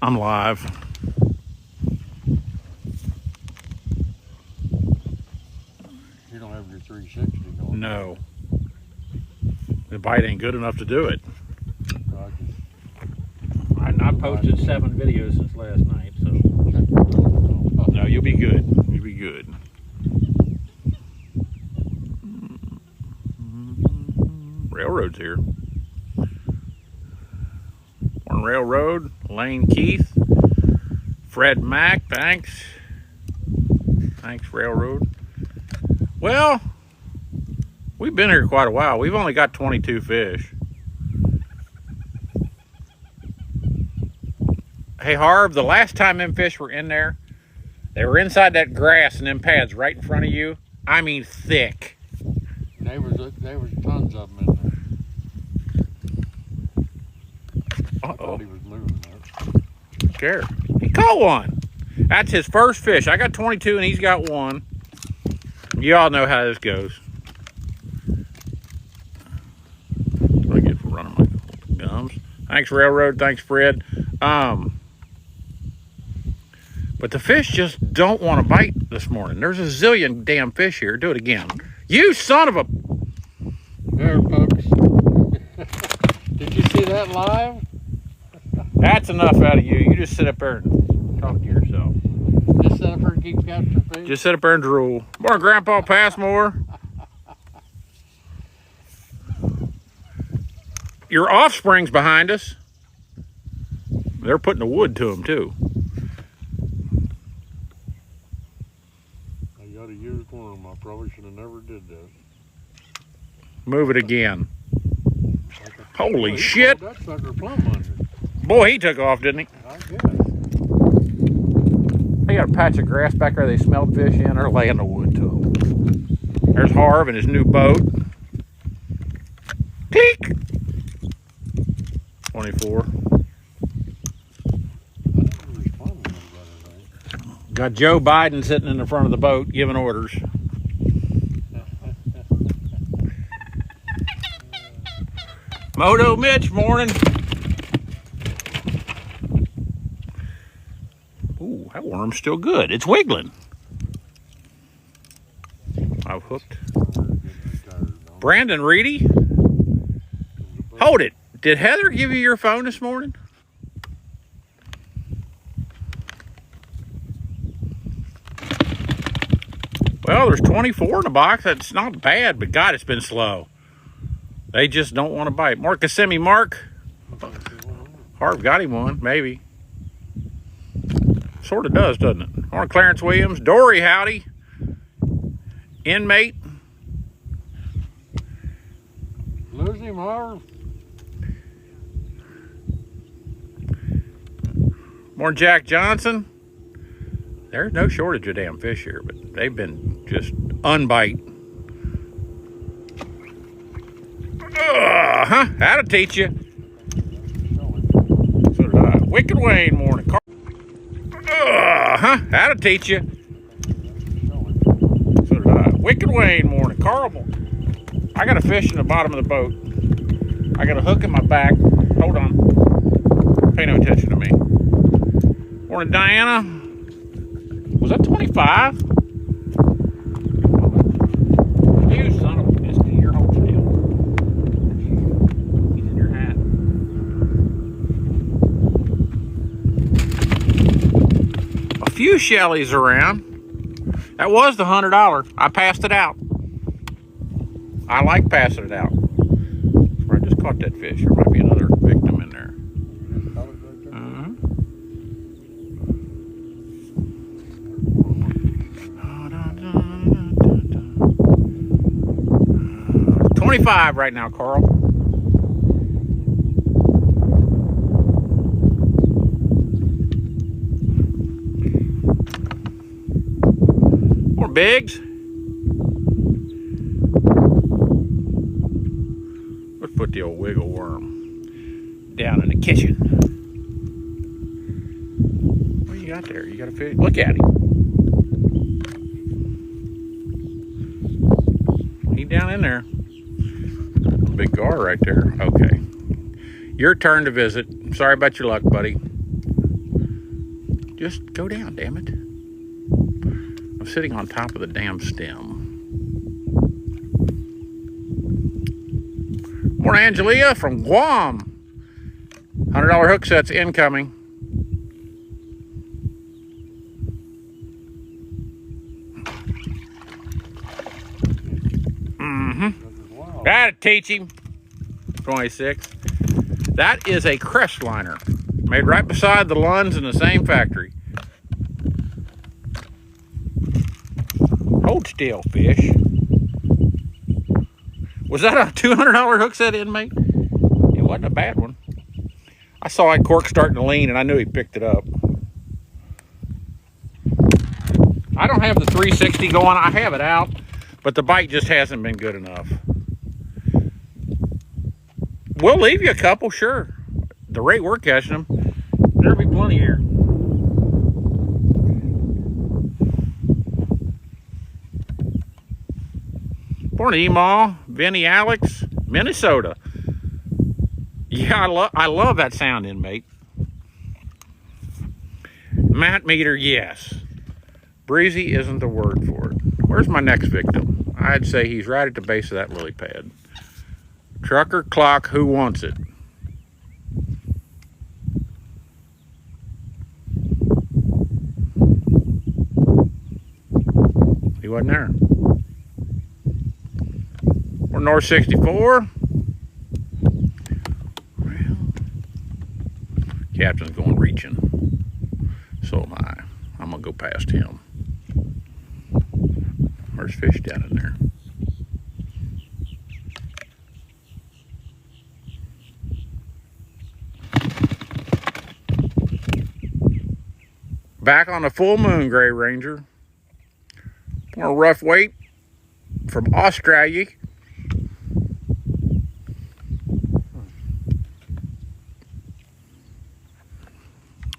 I'm live. You don't have your 360, don't you? No. The bite ain't good enough to do it. I've posted 7 videos since last night, so. No, you'll be good. You'll be good. Railroad's here. One Railroad, Lane Keith, Fred Mack, thanks. Thanks, Railroad. Well, we've been here quite a while. We've only got 22 fish. Hey, Harv, the last time them fish were in there, they were inside that grass and them pads right in front of you. I mean, thick. There was tons of them in there. I thought he was moving there. Scared. He caught one. That's his first fish. I got 22 and he's got 1. You all know how this goes. That's what I get for running my gums. Thanks, Railroad. Thanks, Fred. But the fish just don't want to bite this morning. There's a zillion damn fish here. Do it again. You son of a... There, folks. Did you see that live? That's enough out of you. You just sit up there and talk to yourself. Just sit up there and keep capturing fish? Just sit up there and drool. Morning, Grandpa Passmore. Your offspring's behind us. They're putting the wood to them, too. I got a used worm. I probably should have never did that. Move it again. Holy shit. That sucker plumb under. Boy, he took off, didn't he? I guess. They got a patch of grass back there they smelled fish in. They're laying the wood to them. There's Harv and his new boat. Click! 24. Got Joe Biden sitting in the front of the boat giving orders. Moto Mitch, morning. Ooh, that worm's still good. It's wiggling. I've hooked. Brandon Reedy? Hold it. Did Heather give you your phone this morning? Well, there's 24 in the box. That's not bad, but God, it's been slow. They just don't want to bite. Mark Kissimmee, Mark. Harv got him one, maybe. Sort of does, doesn't it? Mark Clarence Williams. Dory, howdy. Inmate. Lose him, Harv. More Jack Johnson. There's no shortage of damn fish here, but they've been just unbite. That'll teach you. So did I. Wicked Wayne, morning. That'll teach you. So did I. Wicked Wayne, morning. Carl, I got a fish in the bottom of the boat. I got a hook in my back. Hold on. Pay no attention to me. Morning, Diana. Was that 25? You son of a biscuit. You're home still. He's in your hat. A few shellies around. That was the $100. I passed it out. I like passing it out. I just caught that fish. There might be another victim in there. 25 right now, Carl. More bigs. Let's put the old wiggle worm down in the kitchen. What do you got there? You got a fish? Look at him. He down in there. Big gar right there. Okay. Your turn to visit. Sorry about your luck, buddy. Just go down, damn it. I'm sitting on top of the damn stem. Morning, Angelia from Guam. $100 hook sets incoming. That'll teach him. 26. That is a crestliner. Made right beside the Lunds in the same factory. Hold still, fish. Was that a $200 hook set, inmate? It wasn't a bad one. I saw that cork starting to lean and I knew he picked it up. I don't have the 360 going. I have it out, but the bite just hasn't been good enough. We'll leave you a couple, sure. The rate we're catching them, there'll be plenty here. Morning, Emaw, Vinny, Alex, Minnesota. Yeah, I love that sound, inmate. Matt Meter, yes. Breezy isn't the word for it. Where's my next victim? I'd say he's right at the base of that lily pad. Trucker clock, who wants it? He wasn't there. We're north 64. Well, Captain's going reaching. So am I. I'm gonna go past him. There's fish down in there. Back on the full moon, Gray Ranger. More rough weight from Australia.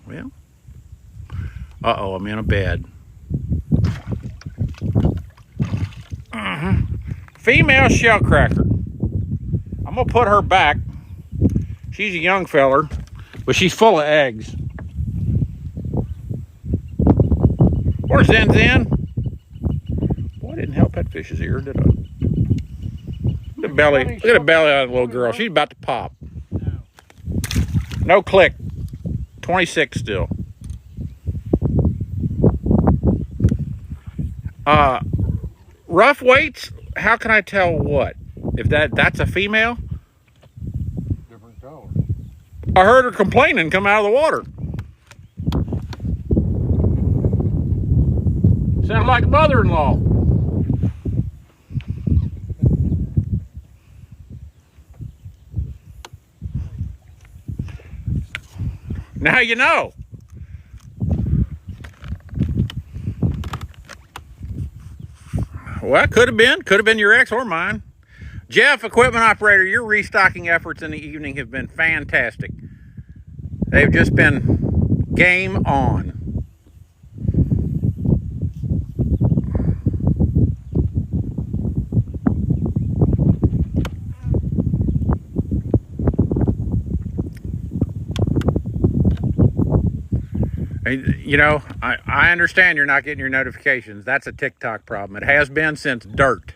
Well, uh-oh, I'm in a bed. Female shellcracker. I'm gonna put her back. She's a young feller, but she's full of eggs. Where's Zen Zen? Boy, I didn't help that fish's ear, did I? Look at the belly. Look at the belly of the little girl. She's about to pop. No click. 26 still. Rough weights, how can I tell what? If that's a female? Different color. I heard her complaining come out of the water. Sounds like a mother-in-law. Now you know. Well, could have been your ex or mine. Jeff, equipment operator, your restocking efforts in the evening have been fantastic. They've just been game on. You know, I understand you're not getting your notifications. That's a TikTok problem. It has been since dirt.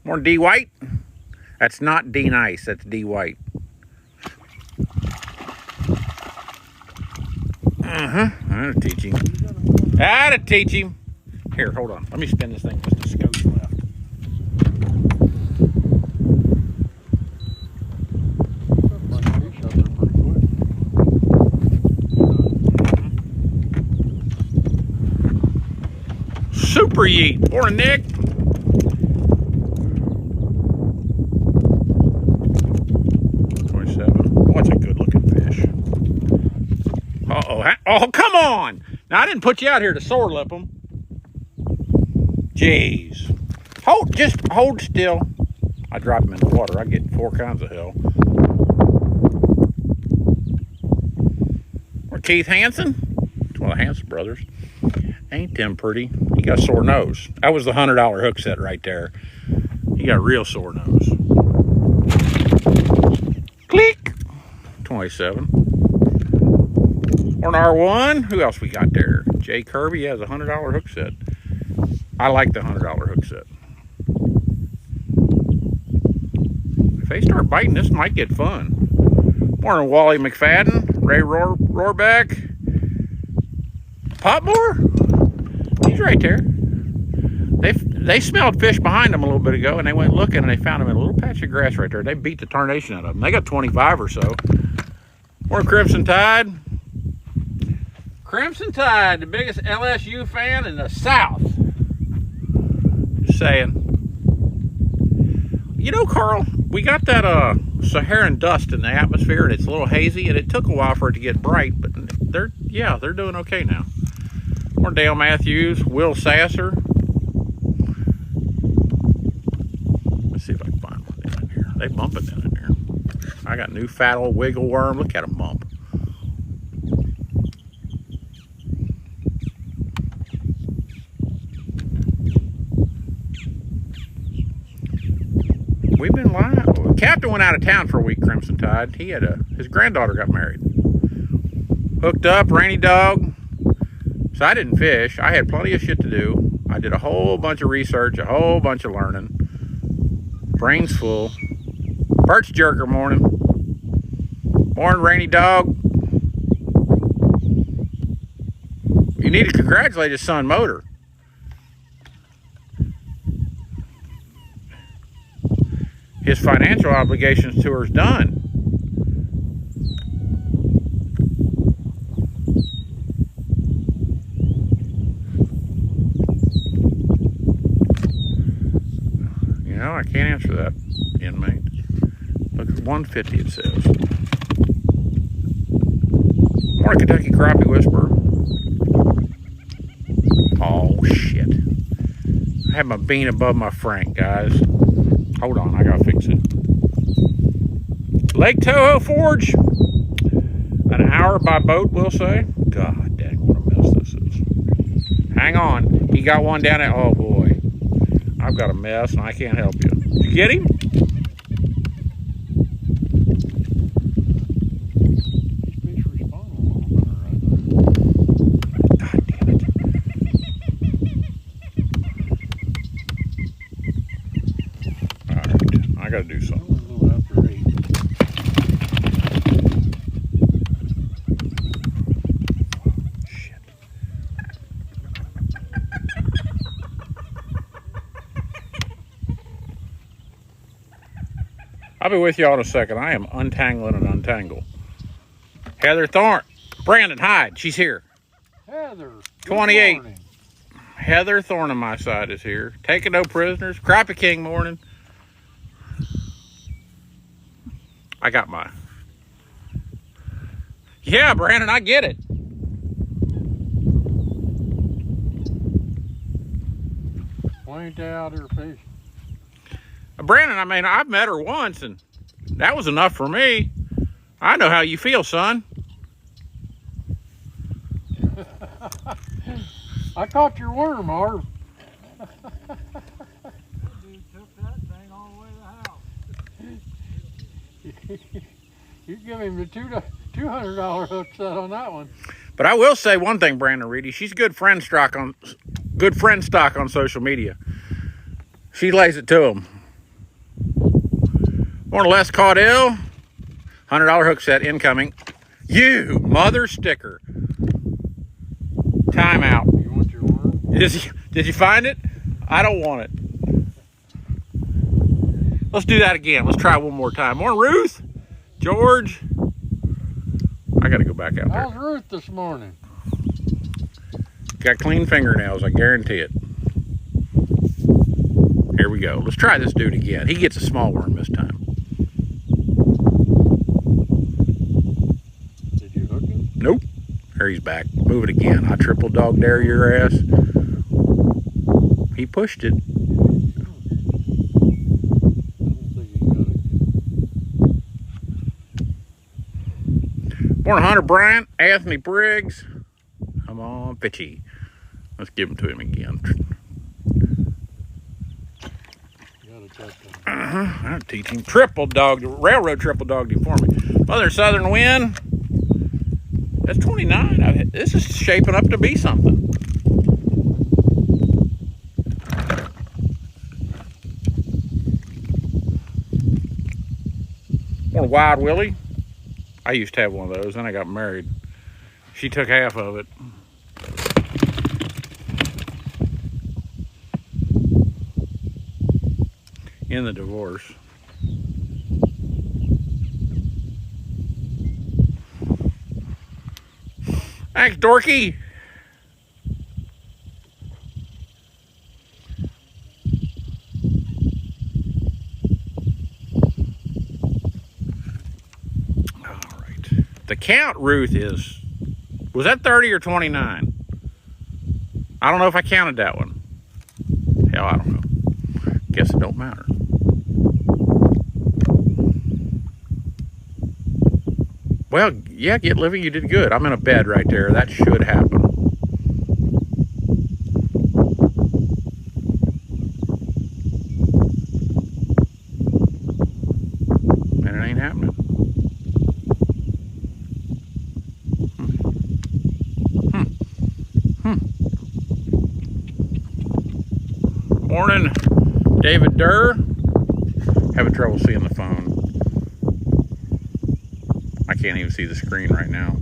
More D White. That's not D Nice. That's D White. That'll teach him. That'll teach him. Here, hold on. Let me spin this thing just a skosh left. Super yeet. Morning, Nick. What's a good looking fish? Uh-oh. Oh, come on. Now, I didn't put you out here to sore lip them. Jeez. Just hold still. I drop them in the water. I get 4 kinds of hell. Or Keith Hansen. It's one of the Hansen brothers. Ain't them pretty? He got a sore nose. That was the $100 hook set right there. He got a real sore nose. Click. 27. Or an R1. Who else we got there? Jay Kirby has a $100 hook set. I like the $100 hook set. If they start biting, this might get fun. Morning, Wally McFadden, Ray Rohrbeck, Popmore. He's right there. They smelled fish behind them a little bit ago, and they went looking, and they found them in a little patch of grass right there. They beat the tarnation out of them. They got 25 or so. More Crimson Tide. Crimson Tide, the biggest LSU fan in the South. Just saying. You know, Carl, we got that Saharan dust in the atmosphere, and it's a little hazy, and it took a while for it to get bright, but they're doing okay now. More Dale Matthews, Will Sasser. Let's see if I can find one down in here. They bumping down in here. I got new fat old wiggle worm. Look at them bump. We've been live. Captain went out of town for a week, Crimson Tide. He had his granddaughter got married. Hooked up, rainy dog. So I didn't fish. I had plenty of shit to do. I did a whole bunch of research, a whole bunch of learning. Brains full. Perch jerker morning. Morning, rainy dog. You need to congratulate his son, Motor. His financial obligations tour is done. You know, I can't answer that, inmate. Look at 150 it says. Morning, Kentucky Crappie Whisperer. Oh, shit. I have my bean above my frank, guys. Hold on, I gotta fix it. Lake Toho Forge. An hour by boat, we'll say. God dang, what a mess this is. Hang on. He got one down there. Oh, boy. I've got a mess, and I can't help you. Did you get him? God damn it. All right, I gotta do something. I'll be with y'all in a second. I am untangling and untangle. Heather Thorne. Brandon, hide. She's here. Heather. 28. Heather Thorne on my side is here. Taking no prisoners. Crappie King morning. I got my... Yeah, Brandon, I get it. Why ain't they out there fishing? Brandon, I mean, I've met her once, and that was enough for me. I know how you feel, son. I caught your worm, Harv. Dude took that thing all the way to the house. You give him the $200 hook set on that one. But I will say one thing, Brandon Reedy. She's good friend stock on social media. She lays it to him. More or less caught ill. $100 hook set incoming. You mother sticker. Time out. You want your worm? Did you find it? I don't want it. Let's do that again. Let's try one more time. Morning, Ruth. George. I got to go back out there. How's Ruth this morning? Got clean fingernails, I guarantee it. Here we go. Let's try this dude again. He gets a small worm this time. Did you hook him? Nope. There he's back. Move it again. I triple dog dare your ass. He pushed it. I don't think he got it. Morning, Hunter Bryant, Anthony Briggs. Come on, Pitchy. Let's give him to him again. I'm teaching railroad triple dogged him for me. Mother Southern Wind. That's 29. This is shaping up to be something. Want a Wild Willie? I used to have one of those, then I got married. She took half of it. In the divorce. Thanks, Dorky. All right. The count, Ruth, was that 30 or 29? I don't know if I counted that one. Hell, I don't know. Guess it don't matter. Well, yeah, Get Living, you did good. I'm in a bed right there. That should happen. And it ain't happening. Morning, David Durr. Having trouble seeing the phone. I can't even see the screen right now.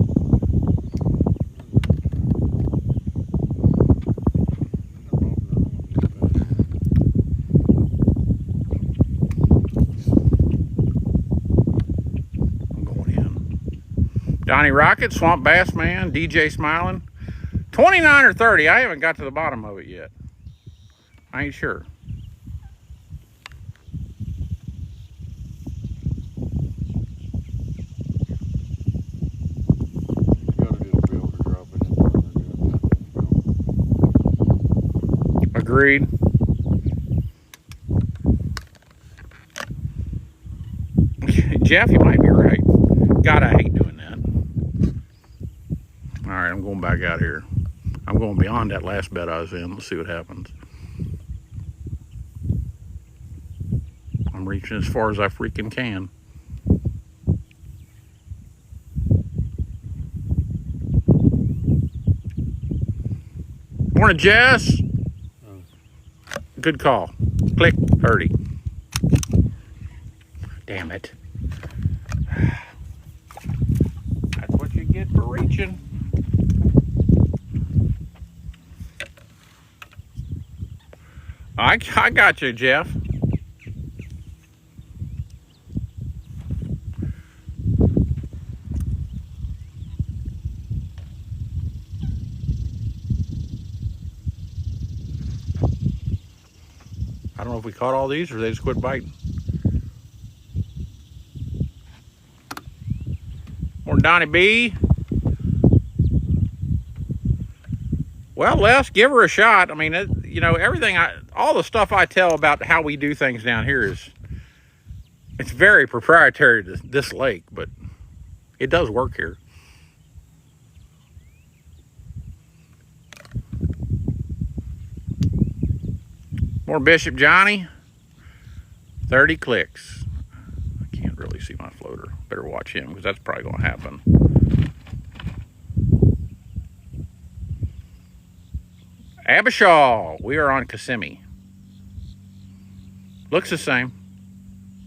I'm going in. Donnie Rocket, Swamp Bass Man, DJ Smiling. 29 or 30. I haven't got to the bottom of it yet. I ain't sure. Agreed. Jeff, you might be right. God, I hate doing that. All right, I'm going back out here. I'm going beyond that last bed I was in. Let's see what happens. I'm reaching as far as I freaking can. Morning, Jess. Good call. Click, Hurdy. Damn it. That's what you get for reaching. I got you, Jeff. I don't know if we caught all these or they just quit biting. More Donnie B. Well, Les, give her a shot. I mean, you know, all the stuff I tell about how we do things down here it's very proprietary to this lake, but it does work here. More Bishop Johnny. 30 clicks. I can't really see my floater. Better watch him because that's probably going to happen. Abishaw. We are on Kissimmee. Looks the same.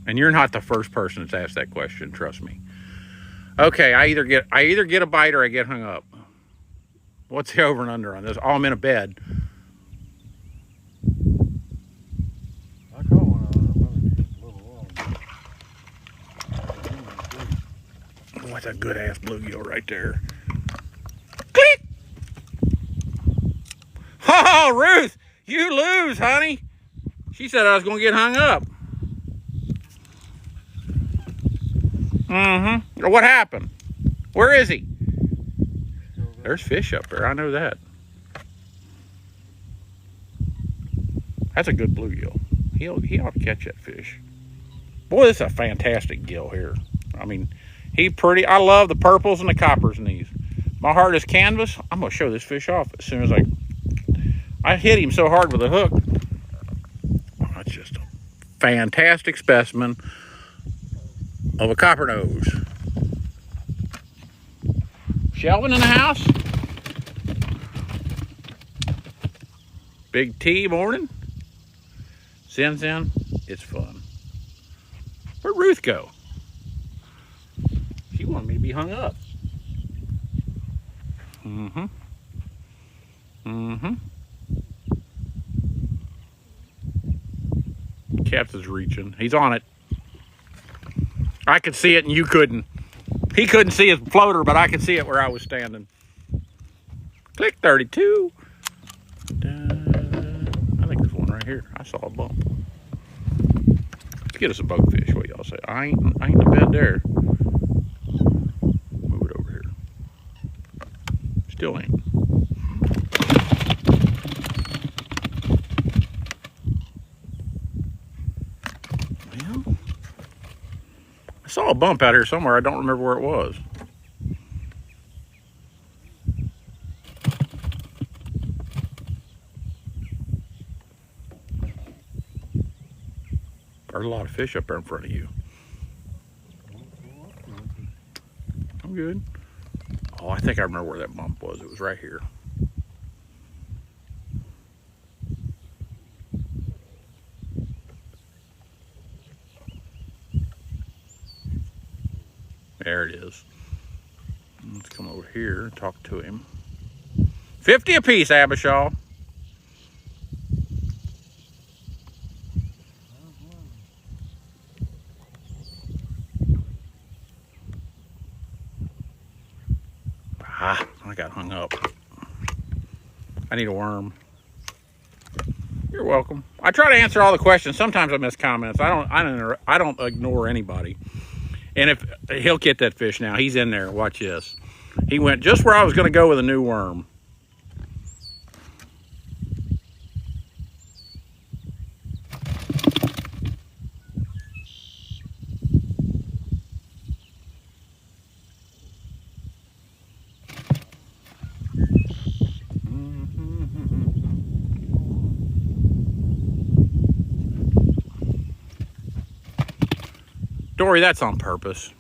And you're not the first person that's asked that question, trust me. Okay, I either get a bite or I get hung up. What's the over and under on this? Oh, I'm in a bed. I caught one on a little while. What's a good ass bluegill right there? Click! Oh, Ruth, you lose, honey. She said I was going to get hung up. Mm-hmm. What happened? Where is he? There's fish up there. I know that. That's a good bluegill. He ought to catch that fish. Boy, this is a fantastic gill here. I mean, I love the purples and the coppers in these. My heart is canvas. I'm going to show this fish off as soon as I hit him so hard with a hook. Oh, that's just a fantastic specimen of a copper nose. Shelvin in the house. Big T morning. Sin, it's fun. Where'd Ruth go? She wanted me to be hung up. Mm-hmm. Mm-hmm. Captain's reaching. He's on it. I could see it and you couldn't. He couldn't see his floater, but I could see it where I was standing. Click 32. I think there's one right here. I saw a bump. Let's get us a boatfish. What y'all say? I ain't in bed there. Move it over here. Still ain't. Well, I saw a bump out here somewhere. I don't remember where it was. There's a lot of fish up there in front of you. I'm good. Oh, I think I remember where that bump was. It was right here. There it is. Let's come over here and talk to him. 50 apiece, Abishaw. Ah, I got hung up. I need a worm. You're welcome. I try to answer all the questions. Sometimes I miss comments. I don't ignore anybody. And if he'll get that fish now, he's in there. Watch this. He went just where I was going to go with a new worm. Dory, that's on purpose.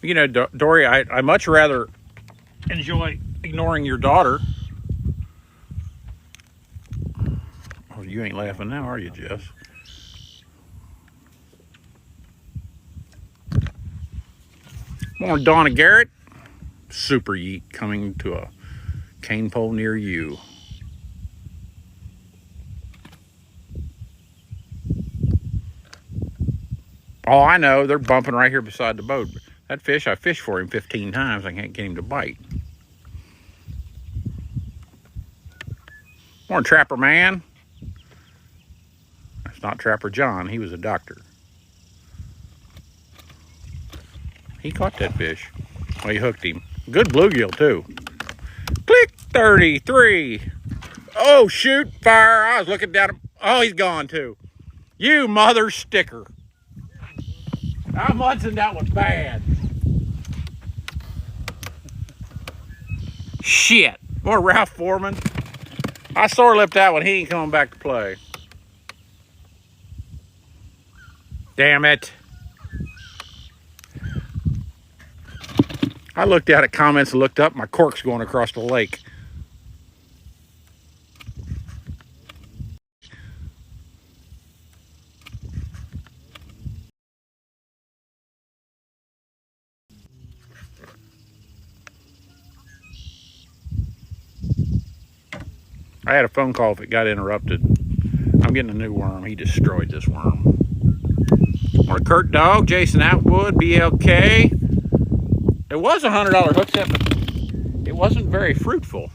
You know, Dory, I much rather enjoy ignoring your daughter. Oh, you ain't laughing now, are you, Jess? Morning, Donna Garrett. Super yeet coming to a cane pole near you. Oh, I know. They're bumping right here beside the boat. That fish, I fished for him 15 times. I can't get him to bite. Morning, Trapper Man. That's not Trapper John. He was a doctor. He caught that fish. Well, he hooked him. Good bluegill, too. Click 33. Oh, shoot. Fire. I was looking down. Oh, he's gone, too. You mother sticker. I'm Hudson, that was bad. Shit. More Ralph Foreman. I sore lipped that one. He ain't coming back to play. Damn it. I looked out at comments and looked up. My cork's going across the lake. I had a phone call if it got interrupted. I'm getting a new worm. He destroyed this worm. Or Kurt Dog, Jason Atwood, BLK. It was a $100 hook set, but it wasn't very fruitful.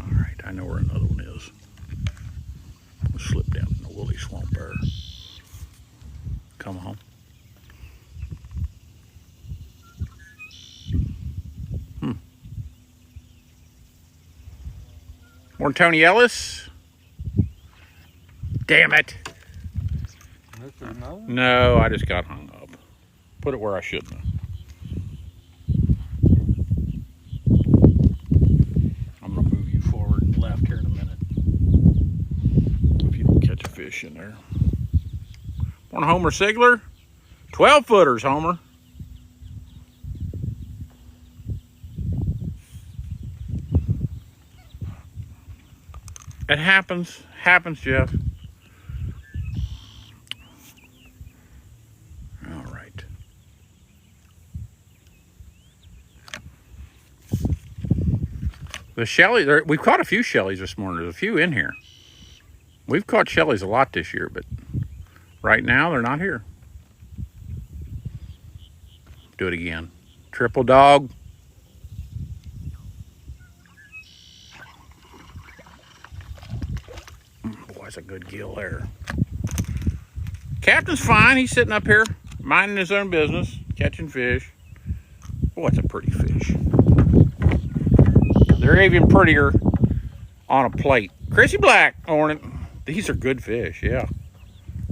All right, I know where another one is. We'll slip down in the woolly swamp there. Come on. More Tony Ellis. Damn it. No, I just got hung up. Put it where I shouldn't have. I'm going to move you forward and left here in a minute. If you don't catch a fish in there. there. Morning, Homer Sigler. 12 footers, Homer. It happens. Happens, Jeff. All right. The Shelly, we've caught a few Shellys this morning. There's a few in here. We've caught Shellys a lot this year, but right now they're not here. Do it again. Triple dog. Boy, that's a good gill there. Captain's fine. He's sitting up here, minding his own business, catching fish. Boy, that's a pretty fish. They're even prettier on a plate. Chrissy Black, morning. These are good fish, yeah.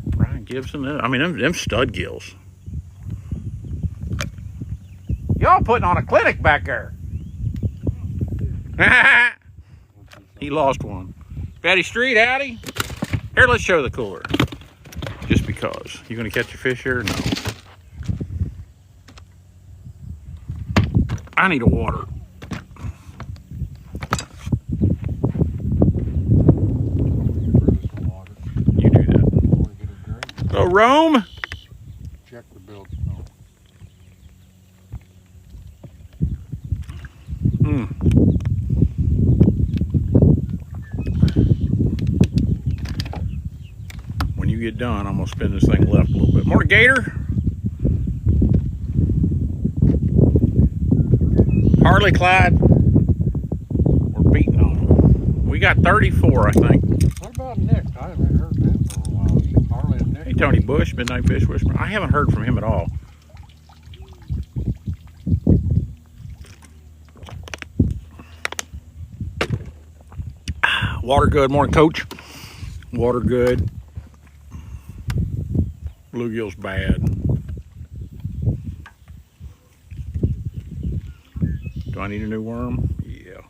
Brian Gibson, I mean, them stud gills. Y'all putting on a clinic back there. He lost one. Betty Street, howdy. Here, let's show the cooler. Just because. You gonna catch a fish here? No. I need a water. You do that. So Rome. Check the bilge. When you get done, I'm gonna spin this thing left a little bit. More gator. Harley Clyde. We're beating on them. We got 34, I think. What about Nick? I haven't heard from him for a while. Harley and Nick. Hey, Tony Bush, Midnight Fish Whisperer. I haven't heard from him at all. Water good. Morning, Coach. Water good. Bluegill's bad. Do I need a new worm? Yeah.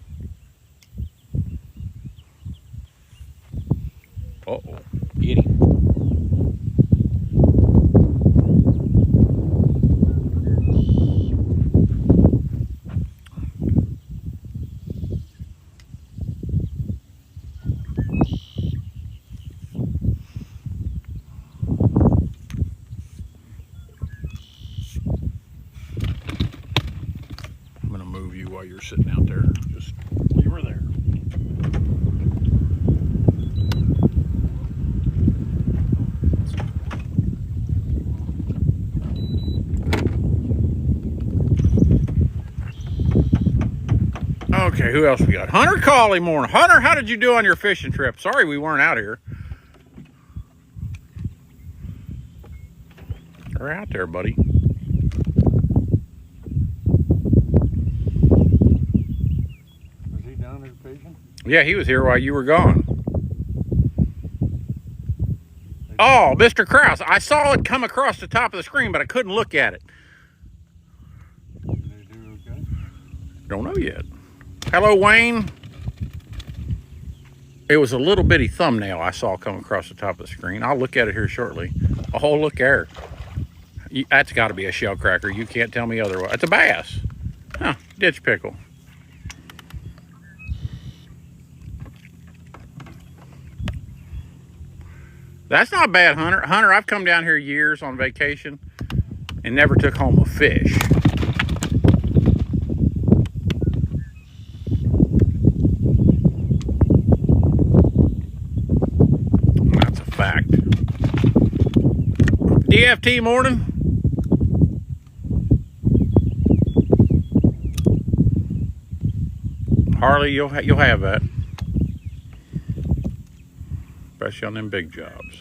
Uh-oh. Get him. While you're sitting out there, just leave her there. Okay, who else we got? Hunter Cawley, morning. Hunter, how did you do on your fishing trip? Sorry we weren't out here. You're out there, buddy. Yeah, he was here while you were gone. Oh, Mr. Krause. I saw it come across the top of the screen, but I couldn't look at it. Did they do okay? Don't know yet. Hello, Wayne. It was a little bitty thumbnail I saw come across the top of the screen. I'll look at it here shortly. Oh, look there. That's got to be a shell cracker. You can't tell me otherwise. It's a bass. Huh, ditch pickle. That's not bad, Hunter. Hunter, I've come down here years on vacation and never took home a fish. That's a fact. DFT morning. Harley, you'll have that. Especially on them big jobs.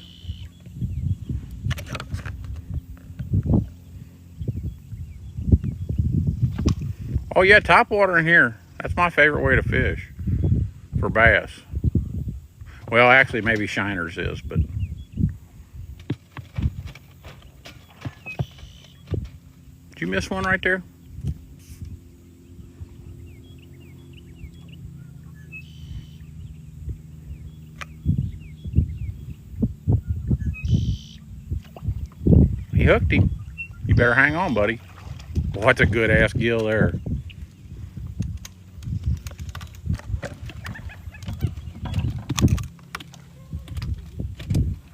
Oh yeah, topwater in here. That's my favorite way to fish for bass. Well, actually maybe shiners is, but did you miss one right there? He hooked him. You better hang on, buddy. Boy, that's a good ass gill there.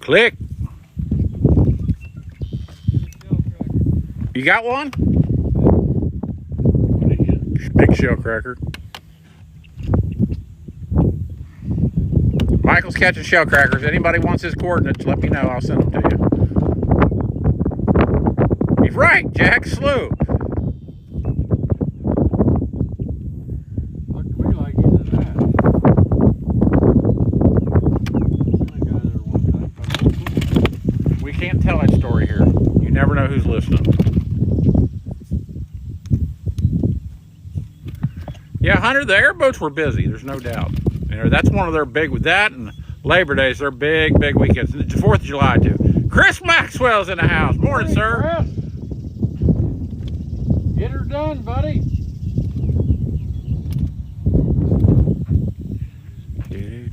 Click. You got one? Big shell cracker. Michael's catching shell crackers. Anybody wants his coordinates, let me know. I'll send them to you. He's right, Jack. Slew. Looked to me like he's in that. Seen a guy there one time. We can't tell that story here. You never know who's listening. Yeah, Hunter, the airboats were busy. There's no doubt. You know, that's one of their big, with that and Labor Days, they're big, big weekends. The 4th of July, too. Chris Maxwell's in the house. Morning, sir. Chris. Get her done, buddy.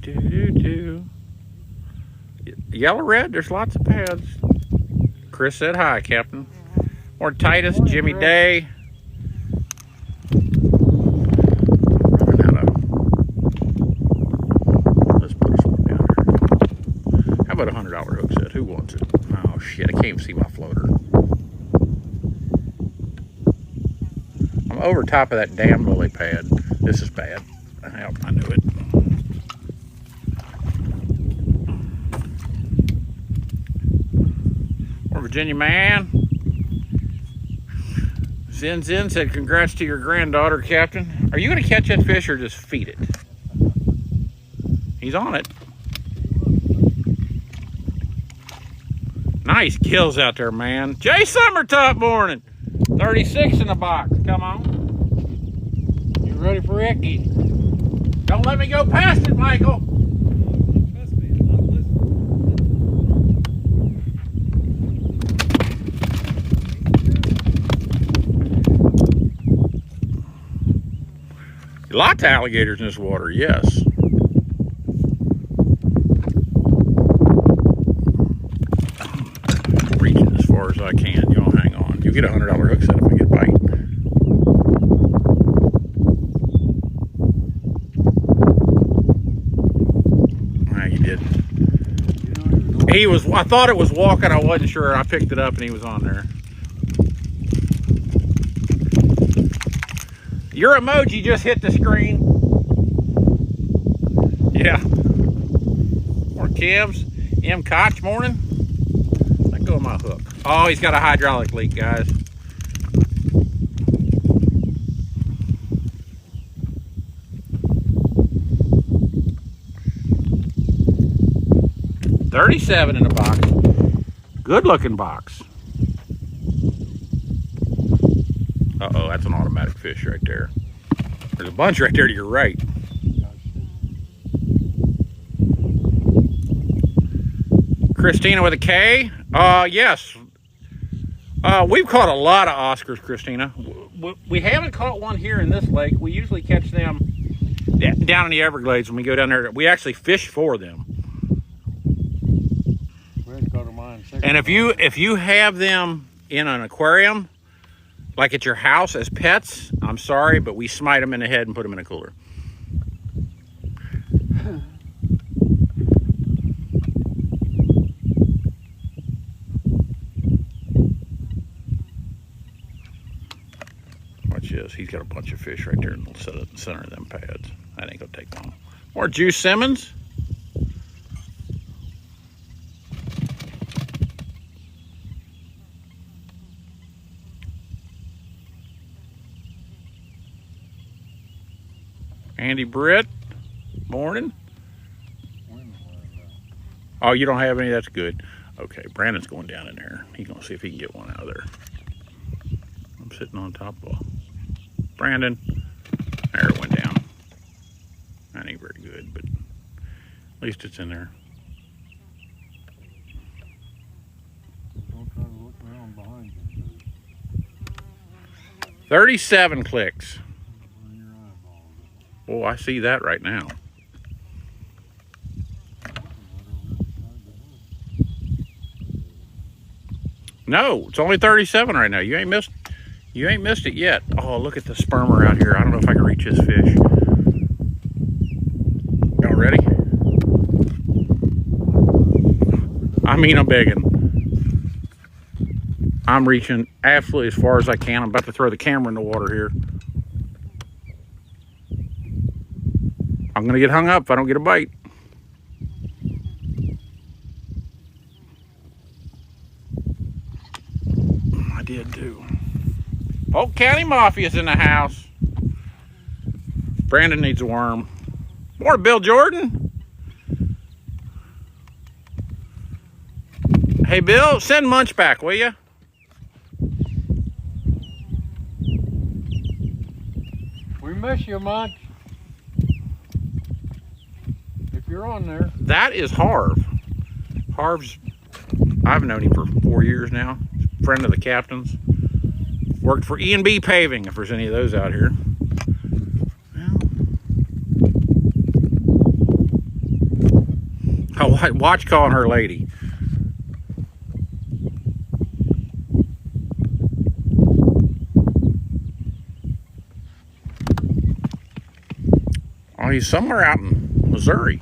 Do. Yellow red, there's lots of pads. Chris said hi, Captain. Or Titus, Morning, Jimmy Chris. Day. Let's put this one down here. How about a $100 hook set? Who wants it? Oh shit, I can't even see my floater. I'm over top of that damn lily pad. This is bad. I knew it. Or Virginia man. Zin Zin said, congrats to your granddaughter, Captain. Are you going to catch that fish or just feed it? He's on it. Nice kills out there, man. Jay Summertop morning. 36 in the box. Come on. You ready for Icky? Don't let me go past it, Michael. Trust me, I'm listening. Lots of alligators in this water, yes. Reaching as far as I can. Y'all hang on. You'll get a $100 hook set if I get a bite. Nah, you didn't. He was, I thought it was walking. I wasn't sure. I picked it up and he was on there. Your emoji just hit the screen. Yeah. Or Kim's. M. Koch morning. Let go of my hook. Oh, he's got a hydraulic leak, guys. $37 in the box. Good looking box. Uh-oh, that's an automatic fish right there. There's a bunch right there to your right. Christina with a K. Yes. We've caught a lot of Oscars, Christina. We haven't caught one here in this lake. We usually catch them down in the Everglades when we go down there. We actually fish for them. And if you have them in an aquarium, like at your house as pets, I'm sorry, but we smite them in the head and put them in a cooler. Watch this. He's got a bunch of fish right there in the center of them pads. That ain't gonna take long. More Juice Simmons. Andy Britt, morning. Oh, you don't have any? That's good. Okay, Brandon's going down in there. He's going to see if he can get one out of there. I'm sitting on top of Brandon. There, it went down. That ain't very good, but at least it's in there. Don't try to look around behind you. 37 clicks. Burn your eyeballs. Oh, I see that right now. No, it's only 37 right now. You ain't missed it yet. Oh, look at the spermer out here. I don't know if I can reach this fish. Y'all ready? I mean, I'm begging. I'm reaching absolutely as far as I can. I'm about to throw the camera in the water here. I'm gonna get hung up if I don't get a bite. I did too. Polk County Mafia's in the house. Brandon needs a worm. Morning, Bill Jordan. Hey, Bill, send Munch back, will you? We miss you, Munch. If you're on there. That is Harv. Harv's, I've known him for 4 years now. Friend of the captain's. Worked for E&B Paving, if there's any of those out here. Well, oh, watch calling her lady. Oh, he's somewhere out in Missouri.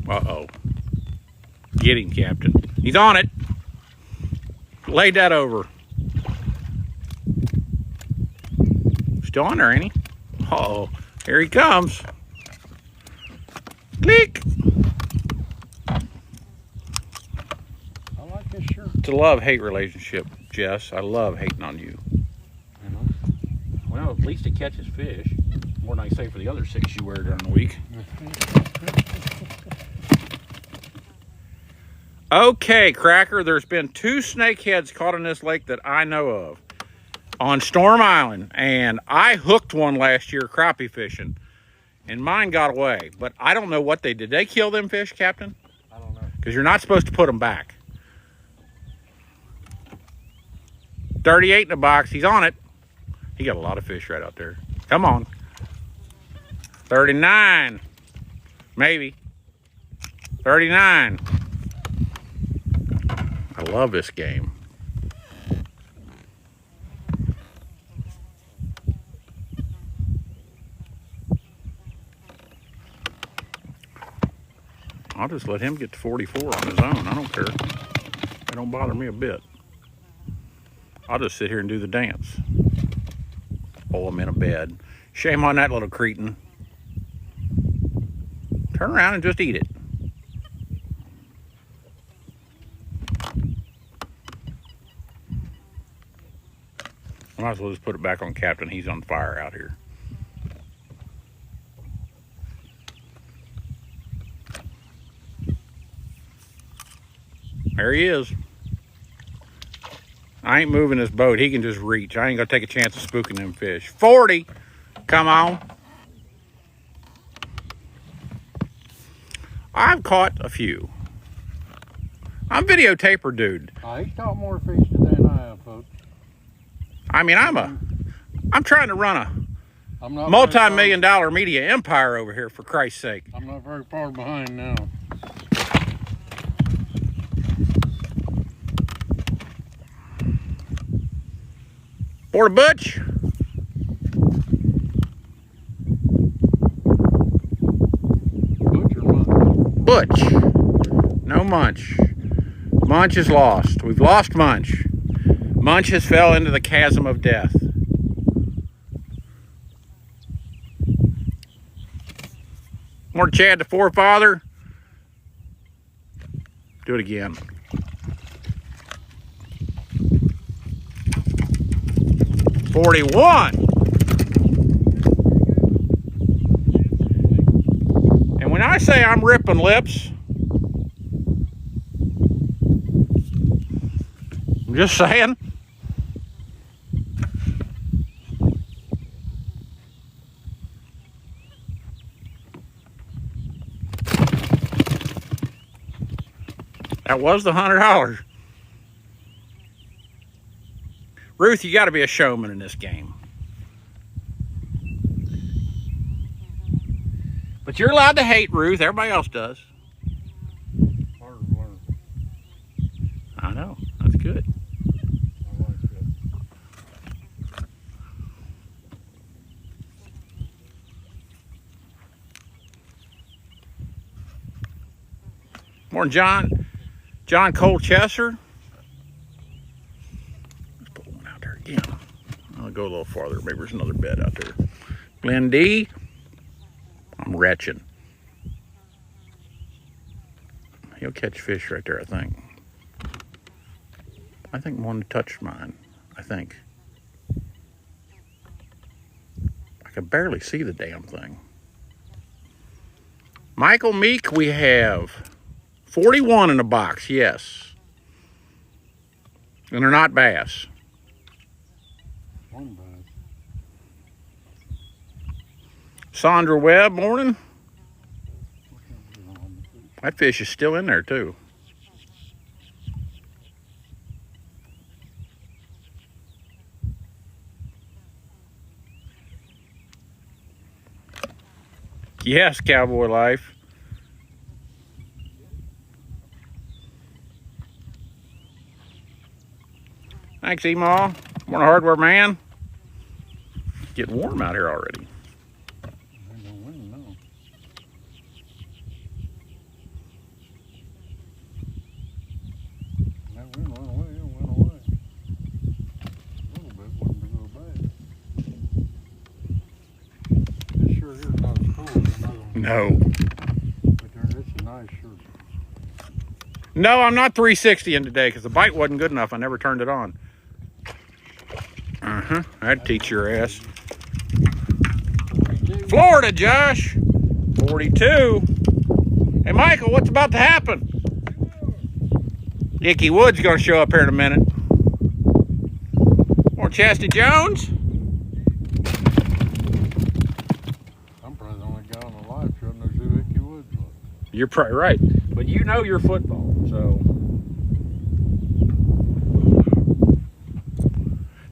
Uh-oh. Get him, Captain. He's on it. Laid that over. Still on there, ain't he? Uh-oh. Here he comes. Click. I like this shirt. It's a love-hate relationship, Jess. I love hating on you. Well, at least it catches fish. More than I say for the other 6 you wear during the week. Okay, Cracker, there's been 2 snakeheads caught in this lake that I know of on Storm Island, and I hooked one last year crappie fishing, and mine got away, but I don't know what they did. Did they kill them fish, Captain? I don't know. Because you're not supposed to put them back. 38 in the box. He's on it. He got a lot of fish right out there. Come on. 39. Maybe. 39. I love this game. I'll just let him get to 44 on his own. I don't care. It don't bother me a bit. I'll just sit here and do the dance. Oh, I'm in a bed. Shame on that little cretin. Turn around and just eat it. I might as well just put it back on Captain. He's on fire out here. There he is. I ain't moving this boat. He can just reach. I ain't gonna take a chance of spooking them fish. 40. Come on. I've caught a few. I'm videotaper, dude. He's caught more fish than I have, folks. I mean, I'm trying to run a multi-million-dollar media empire over here, for Christ's sake. I'm not very far behind now. For the Butch. Butch or Munch? Butch. No Munch. Munch is lost. We've lost Munch. Munch has fell into the chasm of death. More Chad the forefather. Do it again. $41. And when I say I'm ripping lips, I'm just saying. That was the $100. Ruth, you got to be a showman in this game. But you're allowed to hate, Ruth. Everybody else does. Morning, John. John Colchester. Let's put one out there again. I'll go a little farther. Maybe there's another bed out there. Glenn D. I'm retching. He'll catch fish right there, I think. I think one touched mine. I think. I can barely see the damn thing. Michael Meek, we have 41 in the box, yes. And they're not bass. One bass. Sandra Webb, morning. That fish is still in there, too. Yes, Cowboy Life. Thanks, Emaw. Morning, hardware man. Getting warm out here already. Ain't no wind now. That wind went away, it went away. A little bit, wasn't real bad. It sure is not as cold as another one. No. But it's a nice shirt. No, I'm not 360 in today because the bite wasn't good enough. I never turned it on. That'd teach your ass. Florida, Josh. 42. Hey, Michael, what's about to happen? Icky Wood's going to show up here in a minute. Or Chastity Jones. I'm probably the only guy on the live show that knows who Icky Woods was. You're probably right. But you know your football, so.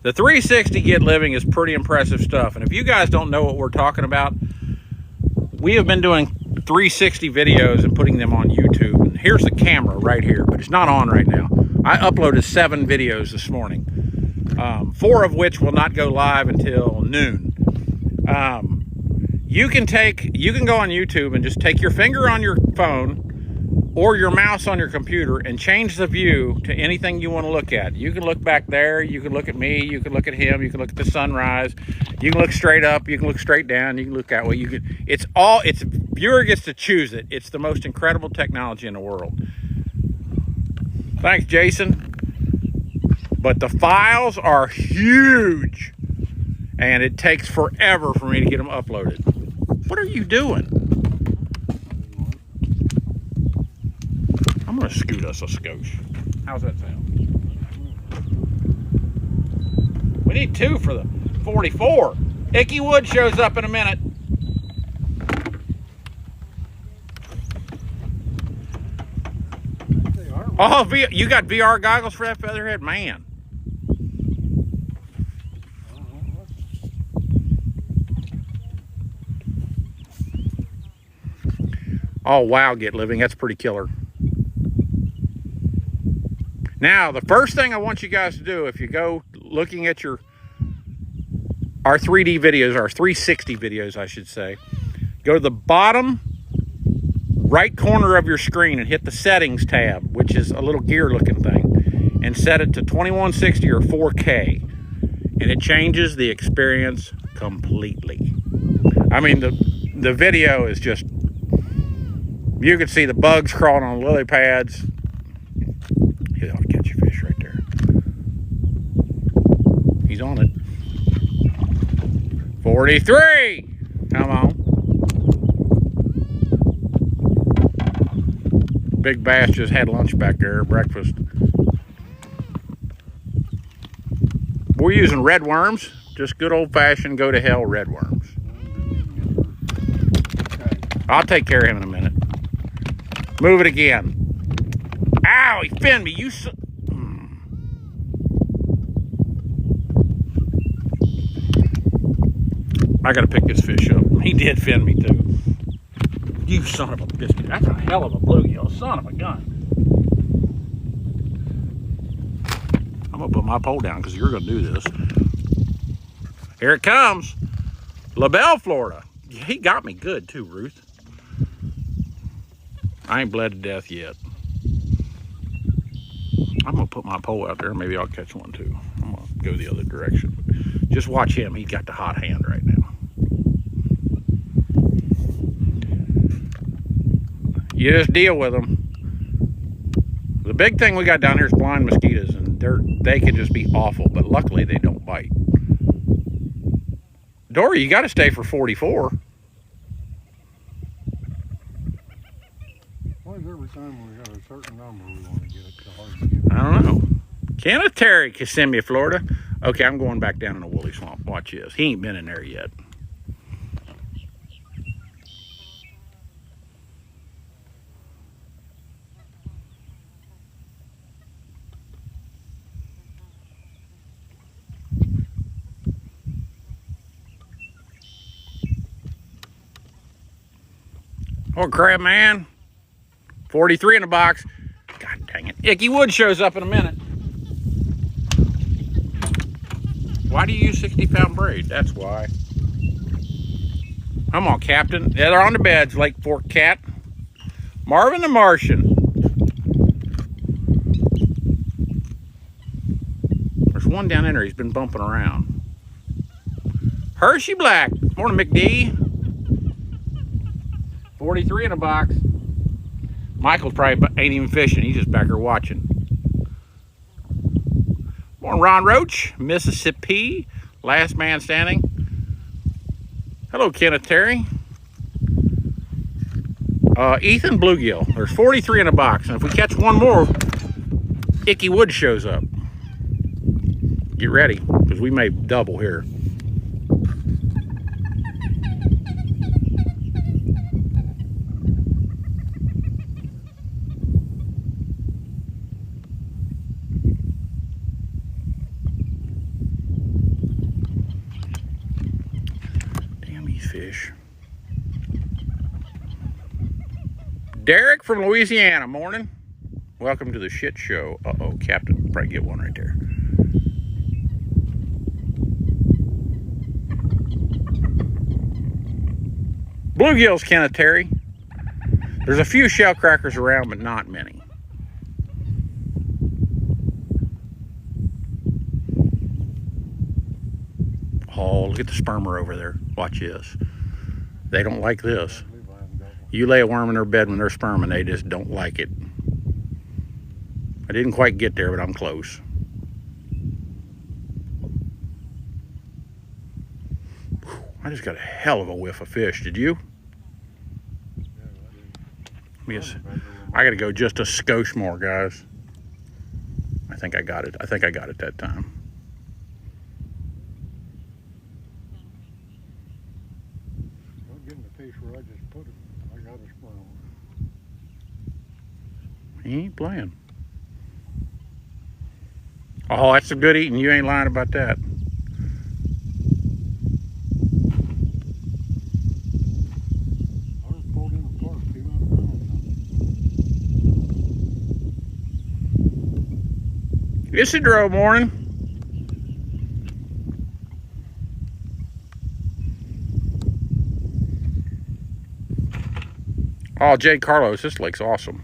The 360 Get Living is pretty impressive stuff. And if you guys don't know what we're talking about, we have been doing 360 videos and putting them on YouTube. And here's the camera right here, but it's not on right now. I uploaded 7 videos this morning, 4 of which will not go live until noon. You can go on YouTube and just take your finger on your phone or your mouse on your computer and change the view to anything you want to look at. You can look back there, you can look at me, you can look at him, you can look at the sunrise, you can look straight up, you can look straight down, you can look that way. It's viewer gets to choose it. It's the most incredible technology in the world. Thanks, Jason. But the files are huge and it takes forever for me to get them uploaded. What are you doing? I'm gonna scoot us a skosh. How's that sound? We need 2 for the 44. Icky Wood shows up in a minute. Oh, you got VR goggles for that featherhead? Man. Oh, wow, Get Living. That's pretty killer. Now, the first thing I want you guys to do, if you go looking at our 3D videos, our 360 videos, I should say, go to the bottom right corner of your screen and hit the settings tab, which is a little gear looking thing, and set it to 2160 or 4K. And it changes the experience completely. I mean, the video is just, you can see the bugs crawling on the lily pads. He ought to catch a fish right there. He's on it. 43. Come on. Big Bass just had lunch back there, breakfast. We're using red worms, just good old-fashioned go-to-hell red worms. I'll take care of him in a minute. Move it again. Ow, he finned me. I gotta pick this fish up. He did fin me too. You son of a biscuit. That's a hell of a bluegill. Son of a gun. I'm gonna put my pole down because you're gonna do this. Here it comes. LaBelle, Florida. He got me good too, Ruth. I ain't bled to death yet. I'm gonna put my pole out there. Maybe I'll catch one too. I'm gonna go the other direction. But just watch him. He's got the hot hand right now. You just deal with them. The big thing we got down here is blind mosquitoes, and they can just be awful. But luckily, they don't bite. Dory, you got to stay for 44. Why is every time we got a certain number we want to get it so hard to get? I don't know. Kenneth Terry, Kissimmee, Florida. Okay, I'm going back down in the woolly swamp. Watch this. He ain't been in there yet. Oh, crap, man. 43 in the box. God dang it. Icky Wood shows up in a minute. Why do you use 60-pound braid? That's why. Come on, Captain. Yeah, they're on the beds, Lake Fork Cat. Marvin the Martian. There's one down in there. He's been bumping around. Hershey Black. Morning, McD. 43 in a box. Michael's probably ain't even fishing. He's just back here watching. Morning, Ron Roach, Mississippi. Last man standing. Hello, Kenneth Terry. Ethan Bluegill. There's 43 in a box. And if we catch one more, Icky Wood shows up. Get ready, because we may double here. Fish. Derek from Louisiana, morning. Welcome to the shit show. Uh-oh, Captain, probably get one right there. Bluegills, Kenneth Terry. There's a few shell crackers around, but not many. Oh, look at the spermer over there. Watch this. They don't like this. You lay a worm in their bed when they're sperming, they just don't like it. I didn't quite get there, but I'm close. I just got a hell of a whiff of fish. Did you? Yes. I got to go just a skosh more, guys. I think I got it. I think I got it that time. Where I just put it, I got a sperm. He ain't playing. Oh, that's some good eating. You ain't lying about that. I was pulled in the park, 200 pounds. Isidro, morning. Oh, Jay Carlos, this lake's awesome.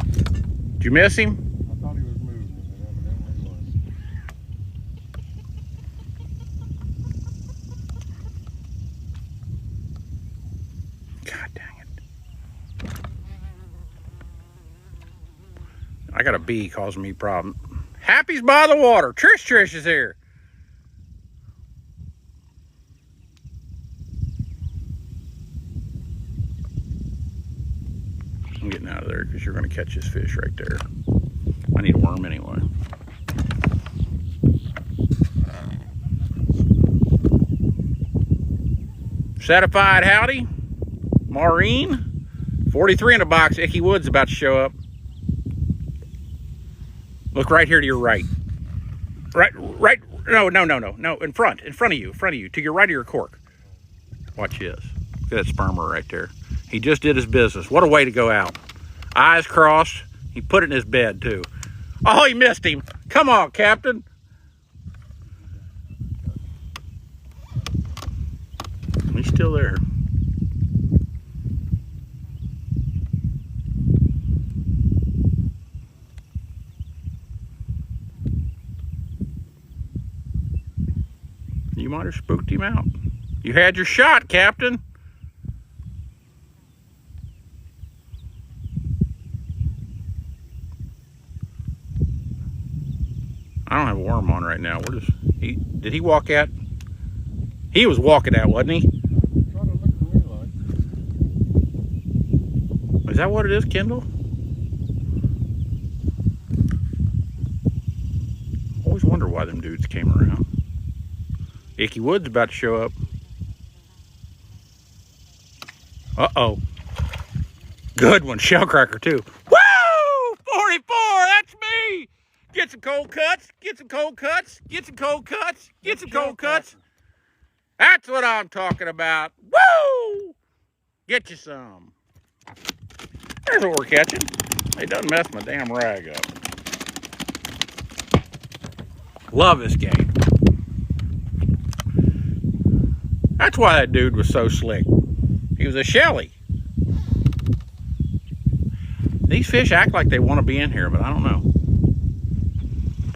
Did you miss him? I thought he was moving, and it evidently was. God dang it. I got a bee causing me a problem. Happy's by the water. Trish is here. I'm getting out of there because you're going to catch this fish right there. I need a worm anyway. Certified howdy. Maureen. 43 in a box. Icky Wood's about to show up. Look right here to your right. Right. No. In front of you. To your right of your cork. Watch this. Look at that spermer right there. He just did his business. What a way to go out. Eyes crossed. He put it in his bed, too. Oh, he missed him. Come on, Captain. He's still there. might have spooked him out. You had your shot, Captain. I don't have a worm on right now. Where does he? Did he walk at? He was walking at, wasn't he? Trying to look at me like. Is that what it is, Kendall? Always wonder why them dudes came around. Icky Wood's about to show up. Uh-oh. Good one. Shellcracker, too. Woo! 44! That's me! Get some cold cuts. Get some cold cuts. Get some cold cuts. Get some cold cuts. That's what I'm talking about. Woo! Get you some. There's what we're catching. It doesn't mess my damn rag up. Love this game. That's why that dude was so slick. He was a Shelly. These fish act like they want to be in here, but I don't know.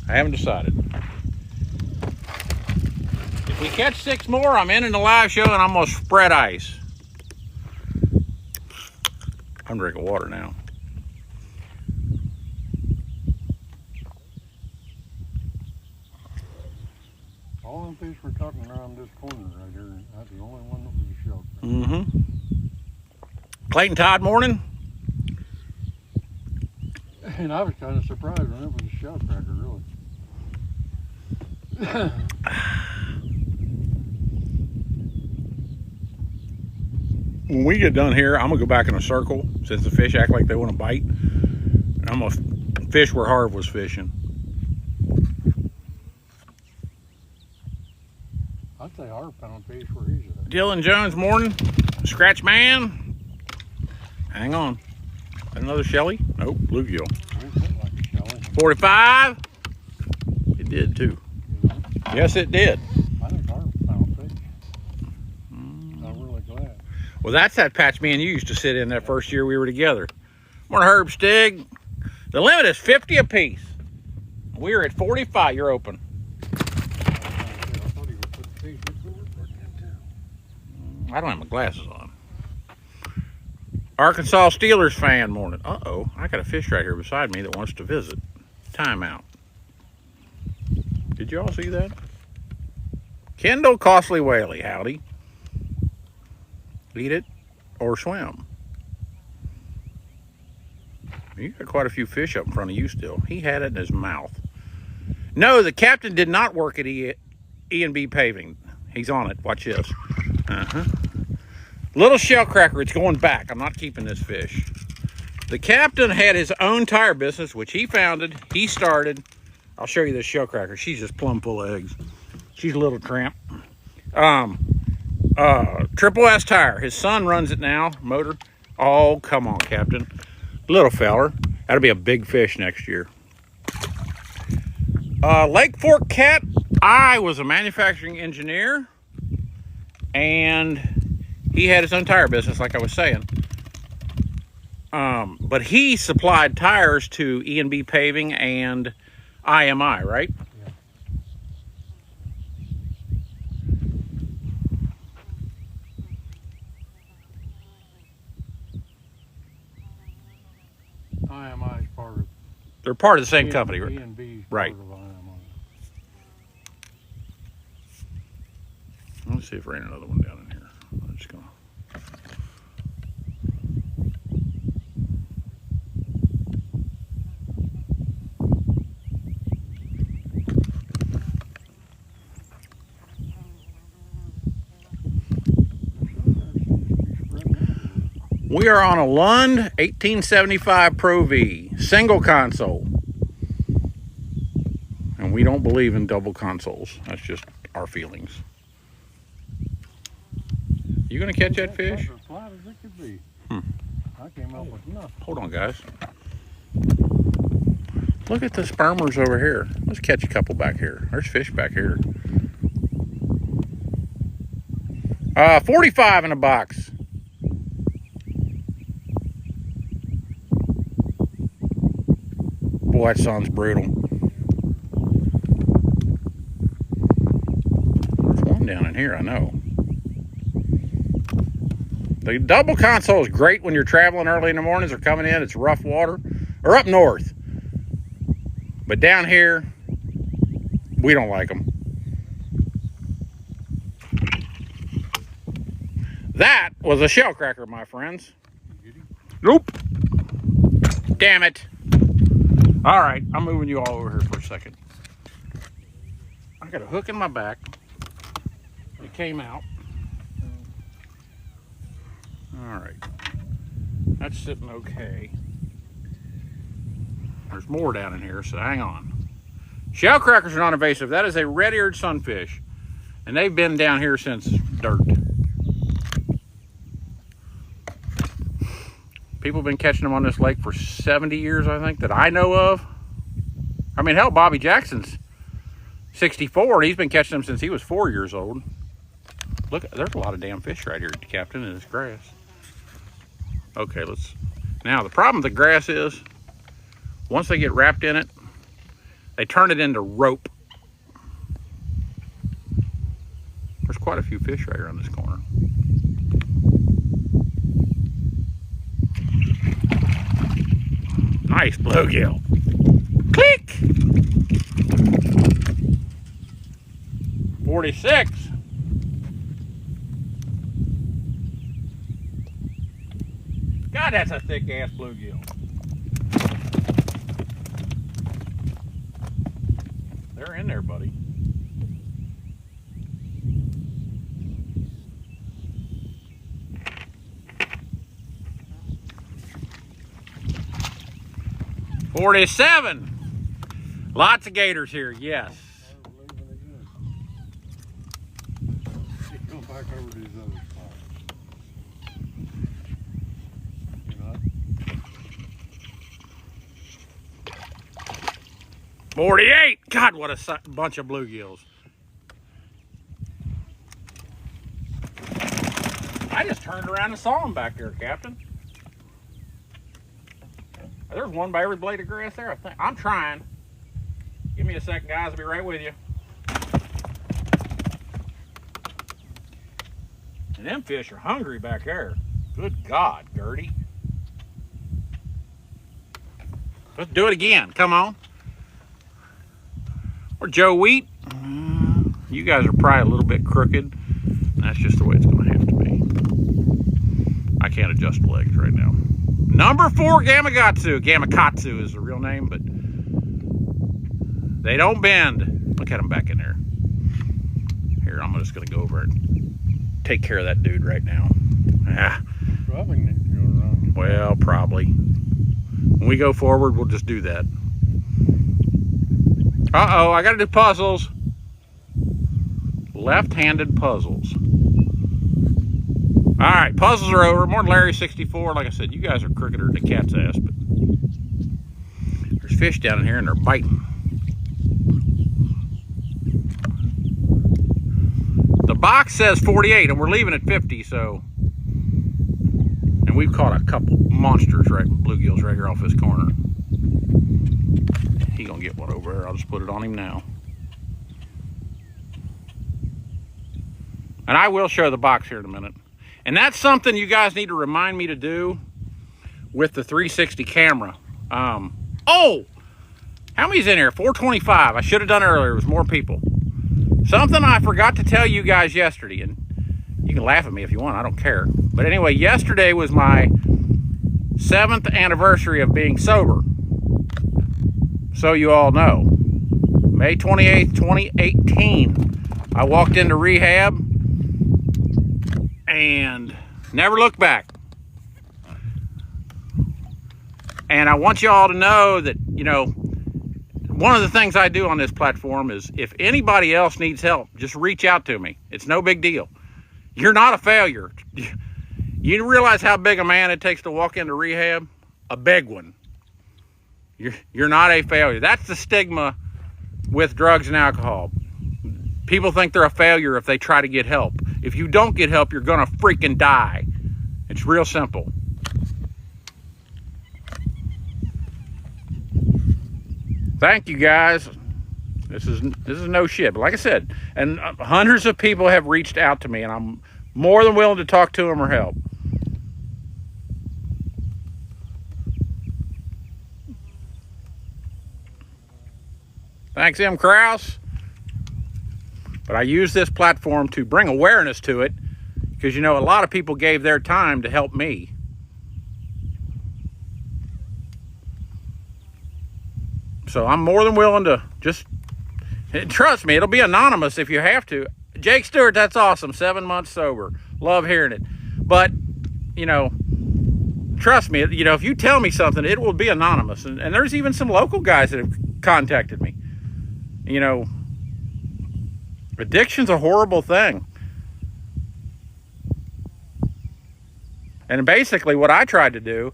I haven't decided. If we catch 6 more, I'm in the live show and I'm going to spread ice. I'm drinking water now. All them fish were talking around this corner right here. That's the only one that was a shell. Mm-hmm. Clayton Todd morning. And I was kind of surprised when it was a shellcracker, really. When we get done here, I'm gonna go back in a circle since the fish act like they want to bite. And I'm gonna fish where Harv was fishing. I'd say our found fish where he's at. Dylan Jones morning. Scratch man. Hang on. Another Shelly? Nope, bluegill. It looked like a shelly. 45. It did too. Yes, it did. I think our found fish. I'm really glad. Well, that's that patch me and you used to sit in that first year we were together. Morning, Herb Stig. The limit is 50 apiece. We're at 45. You're open. I don't have my glasses on. Arkansas Steelers fan morning. Uh-oh, I got a fish right here beside me that wants to visit. Timeout. Did you all see that? Kendall Costly Whaley, howdy. Eat it or swim. You got quite a few fish up in front of you still. He had it in his mouth. No, the captain did not work at E&B Paving. He's on it. Watch this. Uh-huh. Little shellcracker. It's going back. I'm not keeping this fish. The captain had his own tire business, which he founded. He started. I'll show you this shellcracker. She's just plumb full of eggs. She's a little tramp. Triple S tire. His son runs it now. Motor. Oh, come on, Captain. Little feller. That'll be a big fish next year. Lake Fork Cat. I was a manufacturing engineer. And he had his own tire business, like I was saying. But he supplied tires to E&B Paving and IMI, right? IMI is part of. They're part of the same company, right? E&B Right. Part of IMI. Let's see if there ain't another one down in here. I'm just gonna. We are on a Lund 1875 Pro V, single console. And we don't believe in double consoles. That's just our feelings. You gonna catch that fish? As flat as it could be. Hmm. I came up with nothing. Hold on, guys. Look at the spermers over here. Let's catch a couple back here. There's fish back here. 45 in a box. Boy, that sun's brutal. There's one down here, I know. The double console is great when you're traveling early in the mornings or coming in. It's rough water. Or up north. But down here, we don't like them. That was a shell cracker, my friends. Nope. Damn it. All right, I'm moving you all over here for a second. I got a hook in my back. It came out. All right. That's sitting okay. There's more down in here, so hang on. Shell crackers are non-invasive. That is a red-eared sunfish, and they've been down here since dirt. People have been catching them on this lake for 70 years, I think, that I know of. I mean, hell, Bobby Jackson's 64, and he's been catching them since he was 4 years old. Look, there's a lot of damn fish right here, Captain, in this grass. Okay, let's... Now, the problem with the grass is, once they get wrapped in it, they turn it into rope. There's quite a few fish right here on this corner. Nice bluegill. Click! 46. God, that's a thick ass bluegill. They're in there, buddy. $47. Lots of gators here, yes. Go back over to these other spots. You know? 48. God, what a bunch of bluegills. I just turned around and saw them back there, Captain. There's one by every blade of grass there, I think. I'm trying. Give me a second, guys. I'll be right with you. And them fish are hungry back there. Good God, Gertie. Let's do it again. Come on. Or Joe Wheat. You guys are probably a little bit crooked. That's just the way it's going to have to be. I can't adjust the legs right now. Number 4 Gamakatsu. Gamakatsu is the real name, but they don't bend. Look at them back in there. Here, I'm just going to go over and take care of that dude right now. Ah. Probably need to go around. Well, probably. When we go forward, we'll just do that. Uh-oh, I got to do puzzles. Left-handed puzzles. All right, puzzles are over. More than Larry 64. Like I said, you guys are crookeder than a cat's ass, but there's fish down in here and they're biting. The box says 48 and we're leaving at 50, so. And we've caught a couple monsters, right, bluegills right here off this corner. He gonna get one over there. I'll just put it on him now. And I will show the box here in a minute. And that's something you guys need to remind me to do with the 360 camera. Oh, how many's in here? 425. I should have done it earlier. There was more people. Something I forgot to tell you guys yesterday, and you can laugh at me if you want. I don't care. But anyway, yesterday was my 7th anniversary of being sober. So you all know. May 28th, 2018, I walked into rehab and never looked back. And I want you all to know that, you know, one of the things I do on this platform is if anybody else needs help, just reach out to me. It's no big deal. You're not a failure. You realize how big a man it takes to walk into rehab? A big one. You're not a failure. That's the stigma with drugs and alcohol. People think they're a failure if they try to get help. If you don't get help, you're gonna freaking die. It's real simple. Thank you guys. This is no shit. But like I said, and hundreds of people have reached out to me, and I'm more than willing to talk to them or help. Thanks, M. Krause. But I use this platform to bring awareness to it because, you know, a lot of people gave their time to help me. So I'm more than willing to just, trust me, it'll be anonymous if you have to. Jake Stewart, that's awesome. 7 months sober. Love hearing it. But, you know, trust me, you know, if you tell me something, it will be anonymous. And there's even some local guys that have contacted me. You know, addiction's a horrible thing. And basically what I tried to do,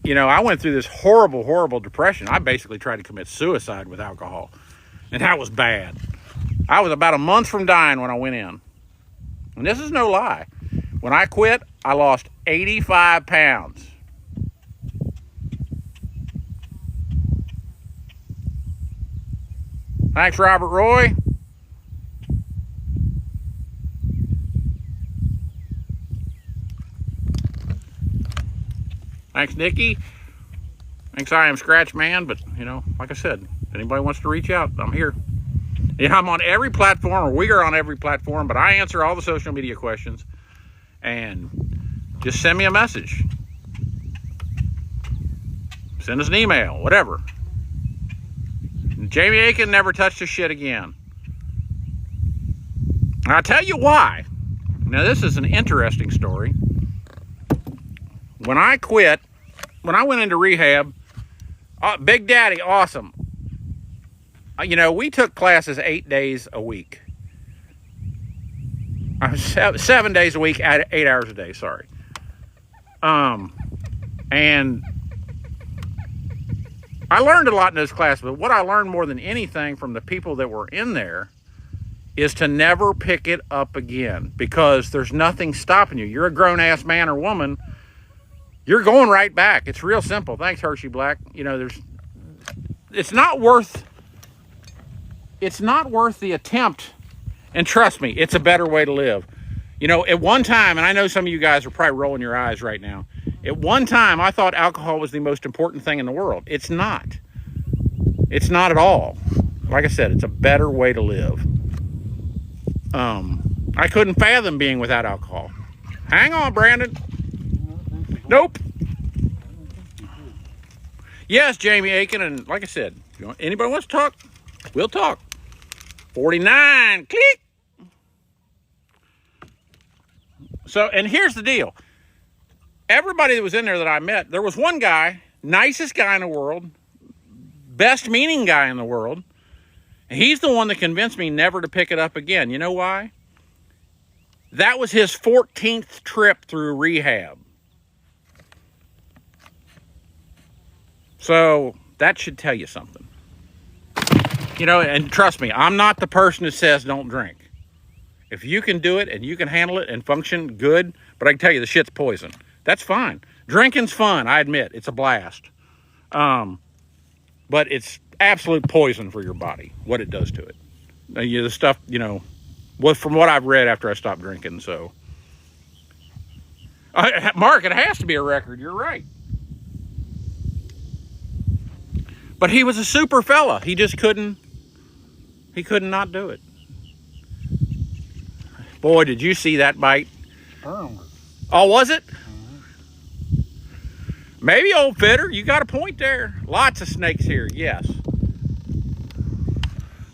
you know, I went through this horrible, horrible depression. I basically tried to commit suicide with alcohol. And that was bad. I was about a month from dying when I went in. And this is no lie. When I quit, I lost 85 pounds. Thanks, Robert Roy. Thanks, Nikki. Thanks, I Am Scratch Man. But, you know, like I said, if anybody wants to reach out, I'm here. Yeah, I'm on every platform, or we are on every platform, but I answer all the social media questions. And just send me a message. Send us an email, whatever. Jamie Aiken never touched his shit again. And I'll tell you why. Now, this is an interesting story. When I quit, when I went into rehab, Big Daddy, awesome. You know, we took classes 8 days a week. 7 days a week, 8 hours a day, sorry. And I learned a lot in those classes, but what I learned more than anything from the people that were in there is to never pick it up again, because there's nothing stopping you. You're a grown-ass man or woman. You're going right back. It's real simple. Thanks, Hershey Black. You know, it's not worth the attempt. And trust me, it's a better way to live. You know, at one time, and I know some of you guys are probably rolling your eyes right now. At one time, I thought alcohol was the most important thing in the world. It's not. It's not at all. Like I said, it's a better way to live. I couldn't fathom being without alcohol. Hang on, Brandon. Nope. Yes, Jamie Aiken, and like I said, if anybody wants to talk, we'll talk. 49, click. So, and here's the deal. Everybody that was in there that I met, there was one guy, nicest guy in the world, best meaning guy in the world. And he's the one that convinced me never to pick it up again. You know why? That was his 14th trip through rehab. So that should tell you something. You know, and trust me, I'm not the person that says don't drink. If you can do it and you can handle it and function good, but I can tell you the shit's poison. That's fine. Drinking's fun, I admit. It's a blast. But it's absolute poison for your body, what it does to it. The stuff, you know, from what I've read after I stopped drinking, so. Mark, it has to be a record. You're right. But he was a super fella. He just couldn't not do it. Boy, did you see that bite? Oh, was it? Mm-hmm. Maybe, old fitter, you got a point there. Lots of snakes here, yes.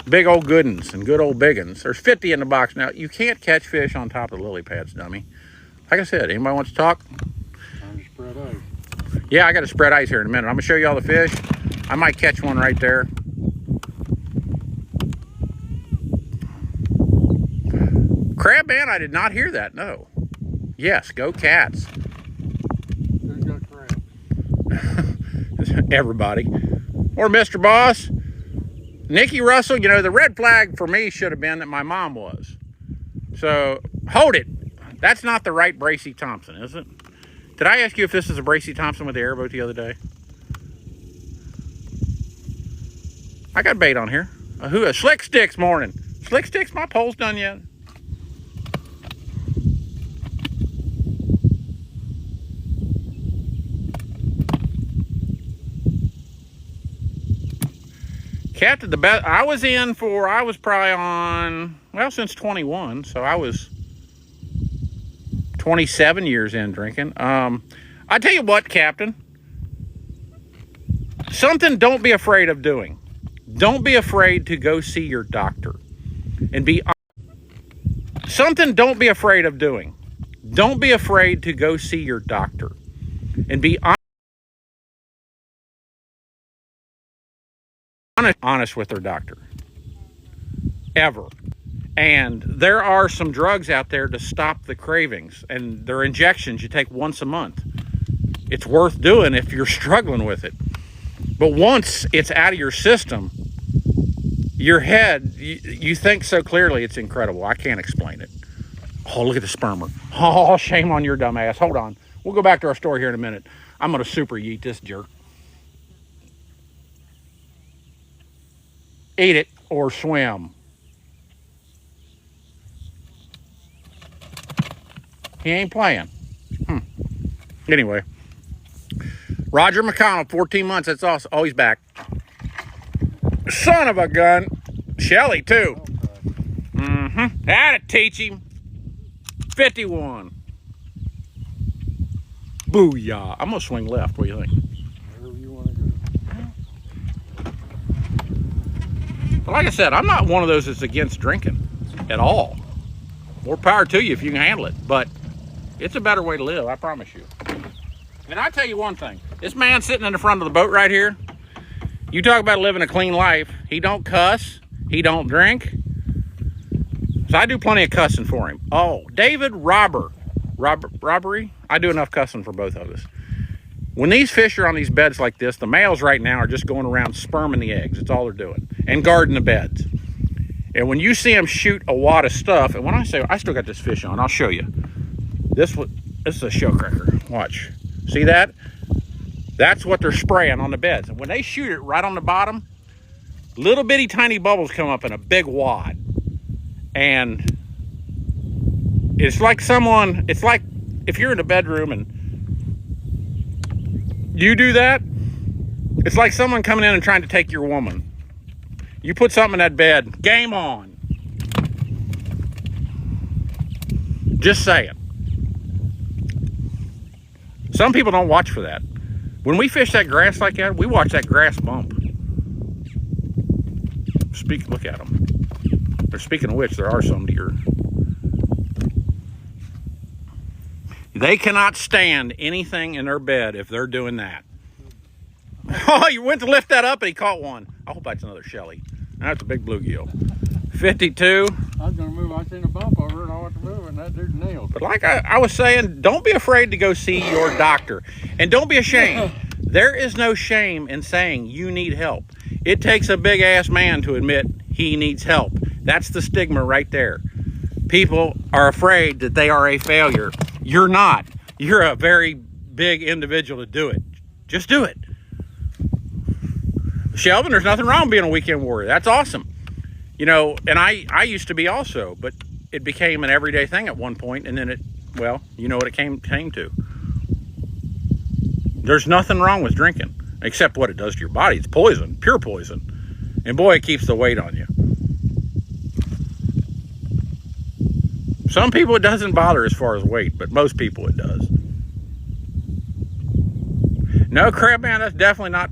Big old good uns and good old big uns. There's 50 in the box. Now, you can't catch fish on top of the lily pads, dummy. Like I said, anybody wants to talk? Time to spread ice. Yeah, I got to spread ice here in a minute. I'm going to show you all the fish. I might catch one right there. Crab man, I did not hear that, no. Yes, go cats. Who's got crabs? Everybody. Or Mr. Boss. Nikki Russell, you know, the red flag for me should have been that my mom was. So, hold it. That's not the right Bracy Thompson, is it? Did I ask you if this is a Bracy Thompson with the airboat the other day? I got bait on here. Who? A Slick Sticks morning. Slick Sticks, my pole's done yet. Captain, the best I was probably on, well, since 21, so I was 27 years in drinking. I tell you what, Captain, something don't be afraid of doing. Don't be afraid to go see your doctor and be something don't be afraid of doing. Don't be afraid to go see your doctor and be honest with their doctor. Ever. And there are some drugs out there to stop the cravings, and they're injections you take once a month. It's worth doing if you're struggling with it. But once it's out of your system, your head, you think so clearly, it's incredible. I can't explain it. Oh, look at the spermer. Oh, shame on your dumb ass. Hold on. We'll go back to our story here in a minute. I'm going to super yeet this jerk. Eat it or swim. He ain't playing. Anyway. Roger McConnell, 14 months. That's awesome. Oh, he's back. Son of a gun. Shelly, too. That'd teach him. 51. Booyah. I'm going to swing left. What do you think? Wherever you want to go. But like I said, I'm not one of those that's against drinking at all. More power to you if you can handle it. But it's a better way to live, I promise you. And I tell you one thing. This man sitting in the front of the boat right here, you talk about living a clean life. He don't cuss. He don't drink. So I do plenty of cussing for him. Oh, David Robbery. I do enough cussing for both of us. When these fish are on these beds like this, the males right now are just going around sperming the eggs. That's all they're doing. And guarding the beds. And when you see them shoot a wad of stuff, and when I say, I still got this fish on, I'll show you. This is a show cracker. Watch. See that? That's what they're spraying on the beds. And when they shoot it right on the bottom, little bitty tiny bubbles come up in a big wad. And it's like if you're in a bedroom and you do that, it's like someone coming in and trying to take your woman. You put something in that bed, game on. Just saying. Some people don't watch for that. When we fish that grass like that, we watch that grass bump. Look at them. Speaking of which, there are some deer. They cannot stand anything in their bed if they're doing that. Oh, you went to lift that up and he caught one. I hope that's another Shelly. That's a big bluegill. 52. I was going to move. I seen a bump over it. I went to move, and that dude nailed. But like I was saying, don't be afraid to go see your doctor. And don't be ashamed. There is no shame in saying you need help. It takes a big-ass man to admit he needs help. That's the stigma right there. People are afraid that they are a failure. You're not. You're a very big individual to do it. Just do it. Shelvin, there's nothing wrong being a weekend warrior. That's awesome. You know, and I used to be also, but it became an everyday thing at one point, and then well, you know what it came to. There's nothing wrong with drinking, except what it does to your body. It's poison, pure poison. And boy, it keeps the weight on you. Some people it doesn't bother as far as weight, but most people it does. No, crab man, that's definitely not.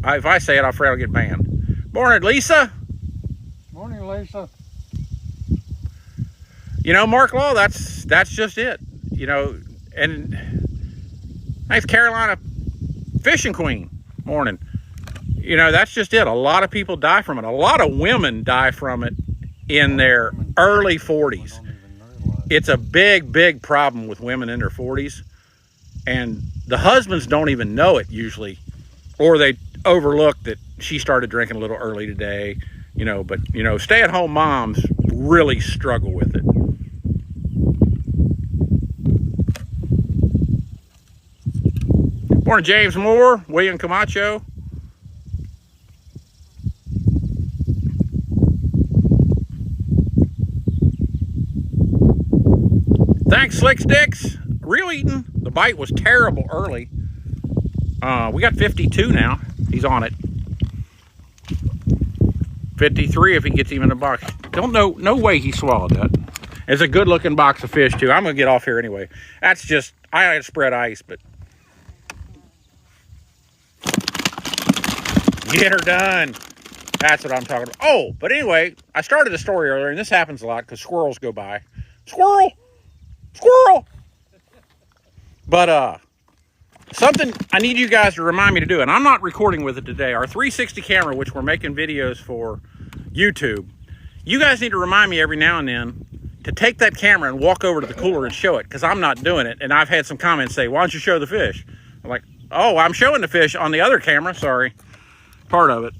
If I say it, I'm afraid I'll get banned. Morning, Lisa. Morning, Lisa. You know, Mark Law, that's just it. You know, and thanks, Carolina Fishing Queen. Morning. You know, that's just it. A lot of people die from it. A lot of women die from it in their early 40s. It's a big, big problem with women in their 40s. And the husbands don't even know it usually. Or they overlook that she started drinking a little early today. You know, but, you know, stay-at-home moms really struggle with it. Morning, James Moore, William Camacho. Thanks, Slick Sticks. Real eating. The bite was terrible early. We got 52 now. He's on it. 53 if he gets even a box. Don't know, no way he swallowed that. It's a good looking box of fish too. I'm gonna get off here anyway. That's just, I had to spread ice, but. Get her done. That's what I'm talking about. Oh, but anyway, I started the story earlier, and this happens a lot because squirrels go by. Squirrel! Squirrel! But, something I need you guys to remind me to do, and I'm not recording with it today. Our 360 camera, which we're making videos for YouTube, you guys need to remind me every now and then to take that camera and walk over to the cooler and show it, because I'm not doing it. And I've had some comments say, why don't you show the fish? I'm like, oh, I'm showing the fish on the other camera. Sorry. Part of it.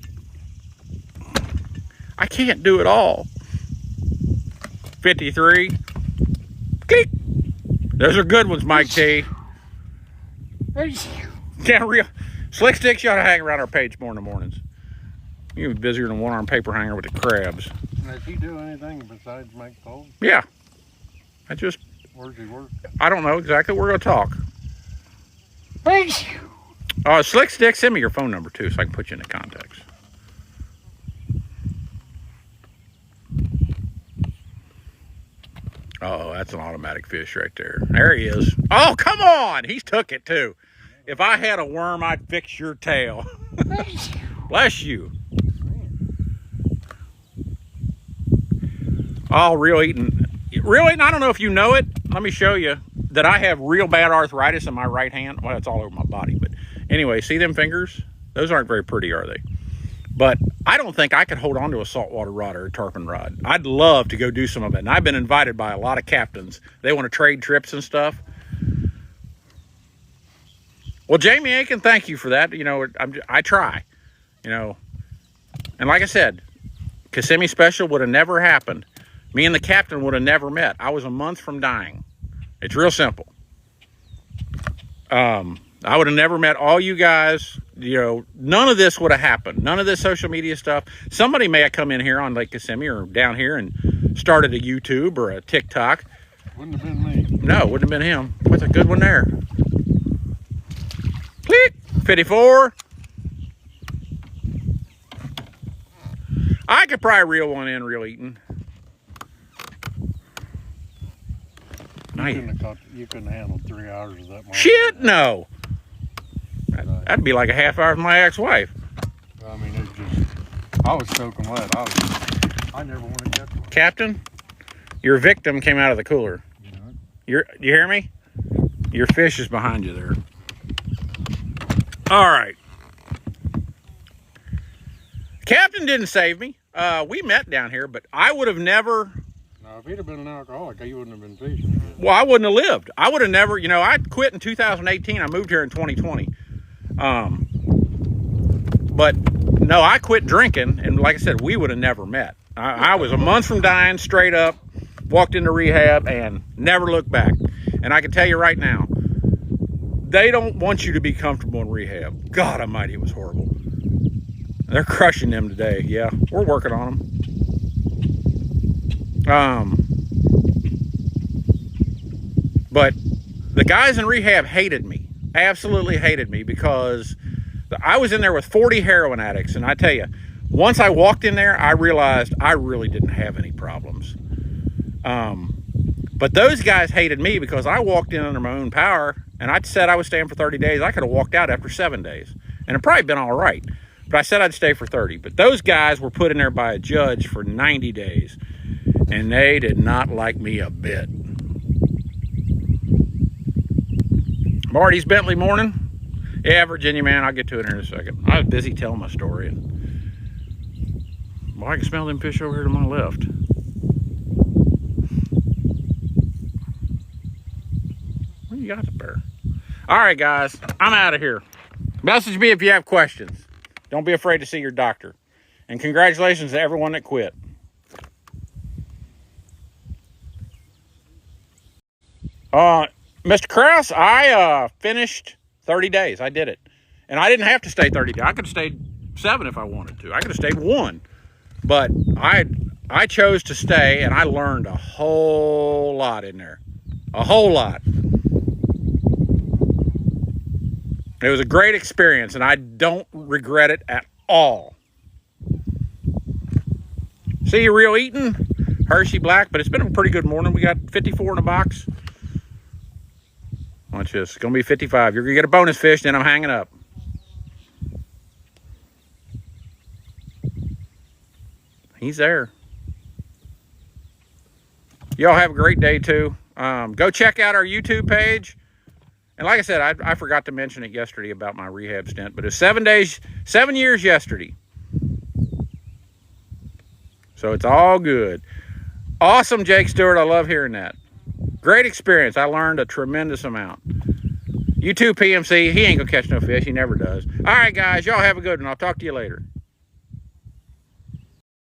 I can't do it all. 53. Click. Those are good ones, Mike T. Yeah, real. Slick Sticks, you ought to hang around our page more in the mornings. You're busier than one-armed paper hanger with the crabs. Does he do anything besides make calls? Yeah. I just... Where's he work? I don't know exactly. We're going to talk. Slick Sticks, send me your phone number too so I can put you into contacts. Oh, that's an automatic fish right there. There he is. Oh, come on. He's took it too. If I had a worm, I'd fix your tail. Bless you. Oh, real eating. Real eating, I don't know if you know it. Let me show you that I have real bad arthritis in my right hand. Well, it's all over my body. But anyway, see them fingers? Those aren't very pretty, are they? But I don't think I could hold on to a saltwater rod or a tarpon rod. I'd love to go do some of it. And I've been invited by a lot of captains. They want to trade trips and stuff. Well, Jamie Aiken, thank you for that. You know, I try, you know. And like I said, Kissimmee Special would have never happened. Me and the captain would have never met. I was a month from dying. It's real simple. I would have never met all you guys. You know, none of this would have happened. None of this social media stuff. Somebody may have come in here on Lake Kissimmee or down here and started a YouTube or a TikTok. Wouldn't have been me. No, wouldn't have been him. What's a good one there? Click. 54. I could probably reel one in real eating. You couldn't handle 3 hours of that. Shit, no. That'd be like a half hour with my ex-wife. I mean, it's just, I was soaking wet. I never want to catch one. Captain, your victim came out of the cooler. You hear me? Your fish is behind you there. All right. Captain didn't save me. We met down here, but I would have never... Now, if he'd have been an alcoholic, he wouldn't have been fishing. Well, I wouldn't have lived. I would have never, you know, I quit in 2018. I moved here in 2020. But no, I quit drinking. And like I said, we would have never met. I was a month from dying, straight up, walked into rehab and never looked back. And I can tell you right now, they don't want you to be comfortable in rehab. God almighty, it was horrible. They're crushing them today. Yeah, we're working on them. But the guys in rehab hated me, absolutely hated me, because I was in there with 40 heroin addicts. And I tell you, once I walked in there, I realized I really didn't have any problems. But those guys hated me because I walked in under my own power, and I said I was staying for 30 days. I could have walked out after 7 days and it'd probably been all right. But I said I'd stay for 30. But those guys were put in there by a judge for 90 days. And they did not like me a bit. Marty's Bentley morning. Yeah, Virginia man, I'll get to it in a second. I was busy telling my story. Well, I can smell them fish over here to my left. What you got there? All right, guys, I'm out of here. Message me if you have questions. Don't be afraid to see your doctor. And congratulations to everyone that quit. Mr. Krause, I finished 30 days. I did it. And I didn't have to stay 30 days. I could have stayed 7 if I wanted to. I could have stayed 1. But I chose to stay, and I learned a whole lot in there. A whole lot. It was a great experience, and I don't regret it at all. See you, Real Eating. Hershey Black, but it's been a pretty good morning. We got 54 in a box. Watch this. It's going to be 55. You're going to get a bonus fish, then I'm hanging up. He's there. Y'all have a great day, too. Go check out our YouTube page. And like I said, I forgot to mention it yesterday about my rehab stint, but it's 7 years yesterday. So it's all good. Awesome, Jake Stewart. I love hearing that. Great experience. I learned a tremendous amount. You too, PMC. He ain't gonna catch no fish. He never does. All right, guys. Y'all have a good one. I'll talk to you later.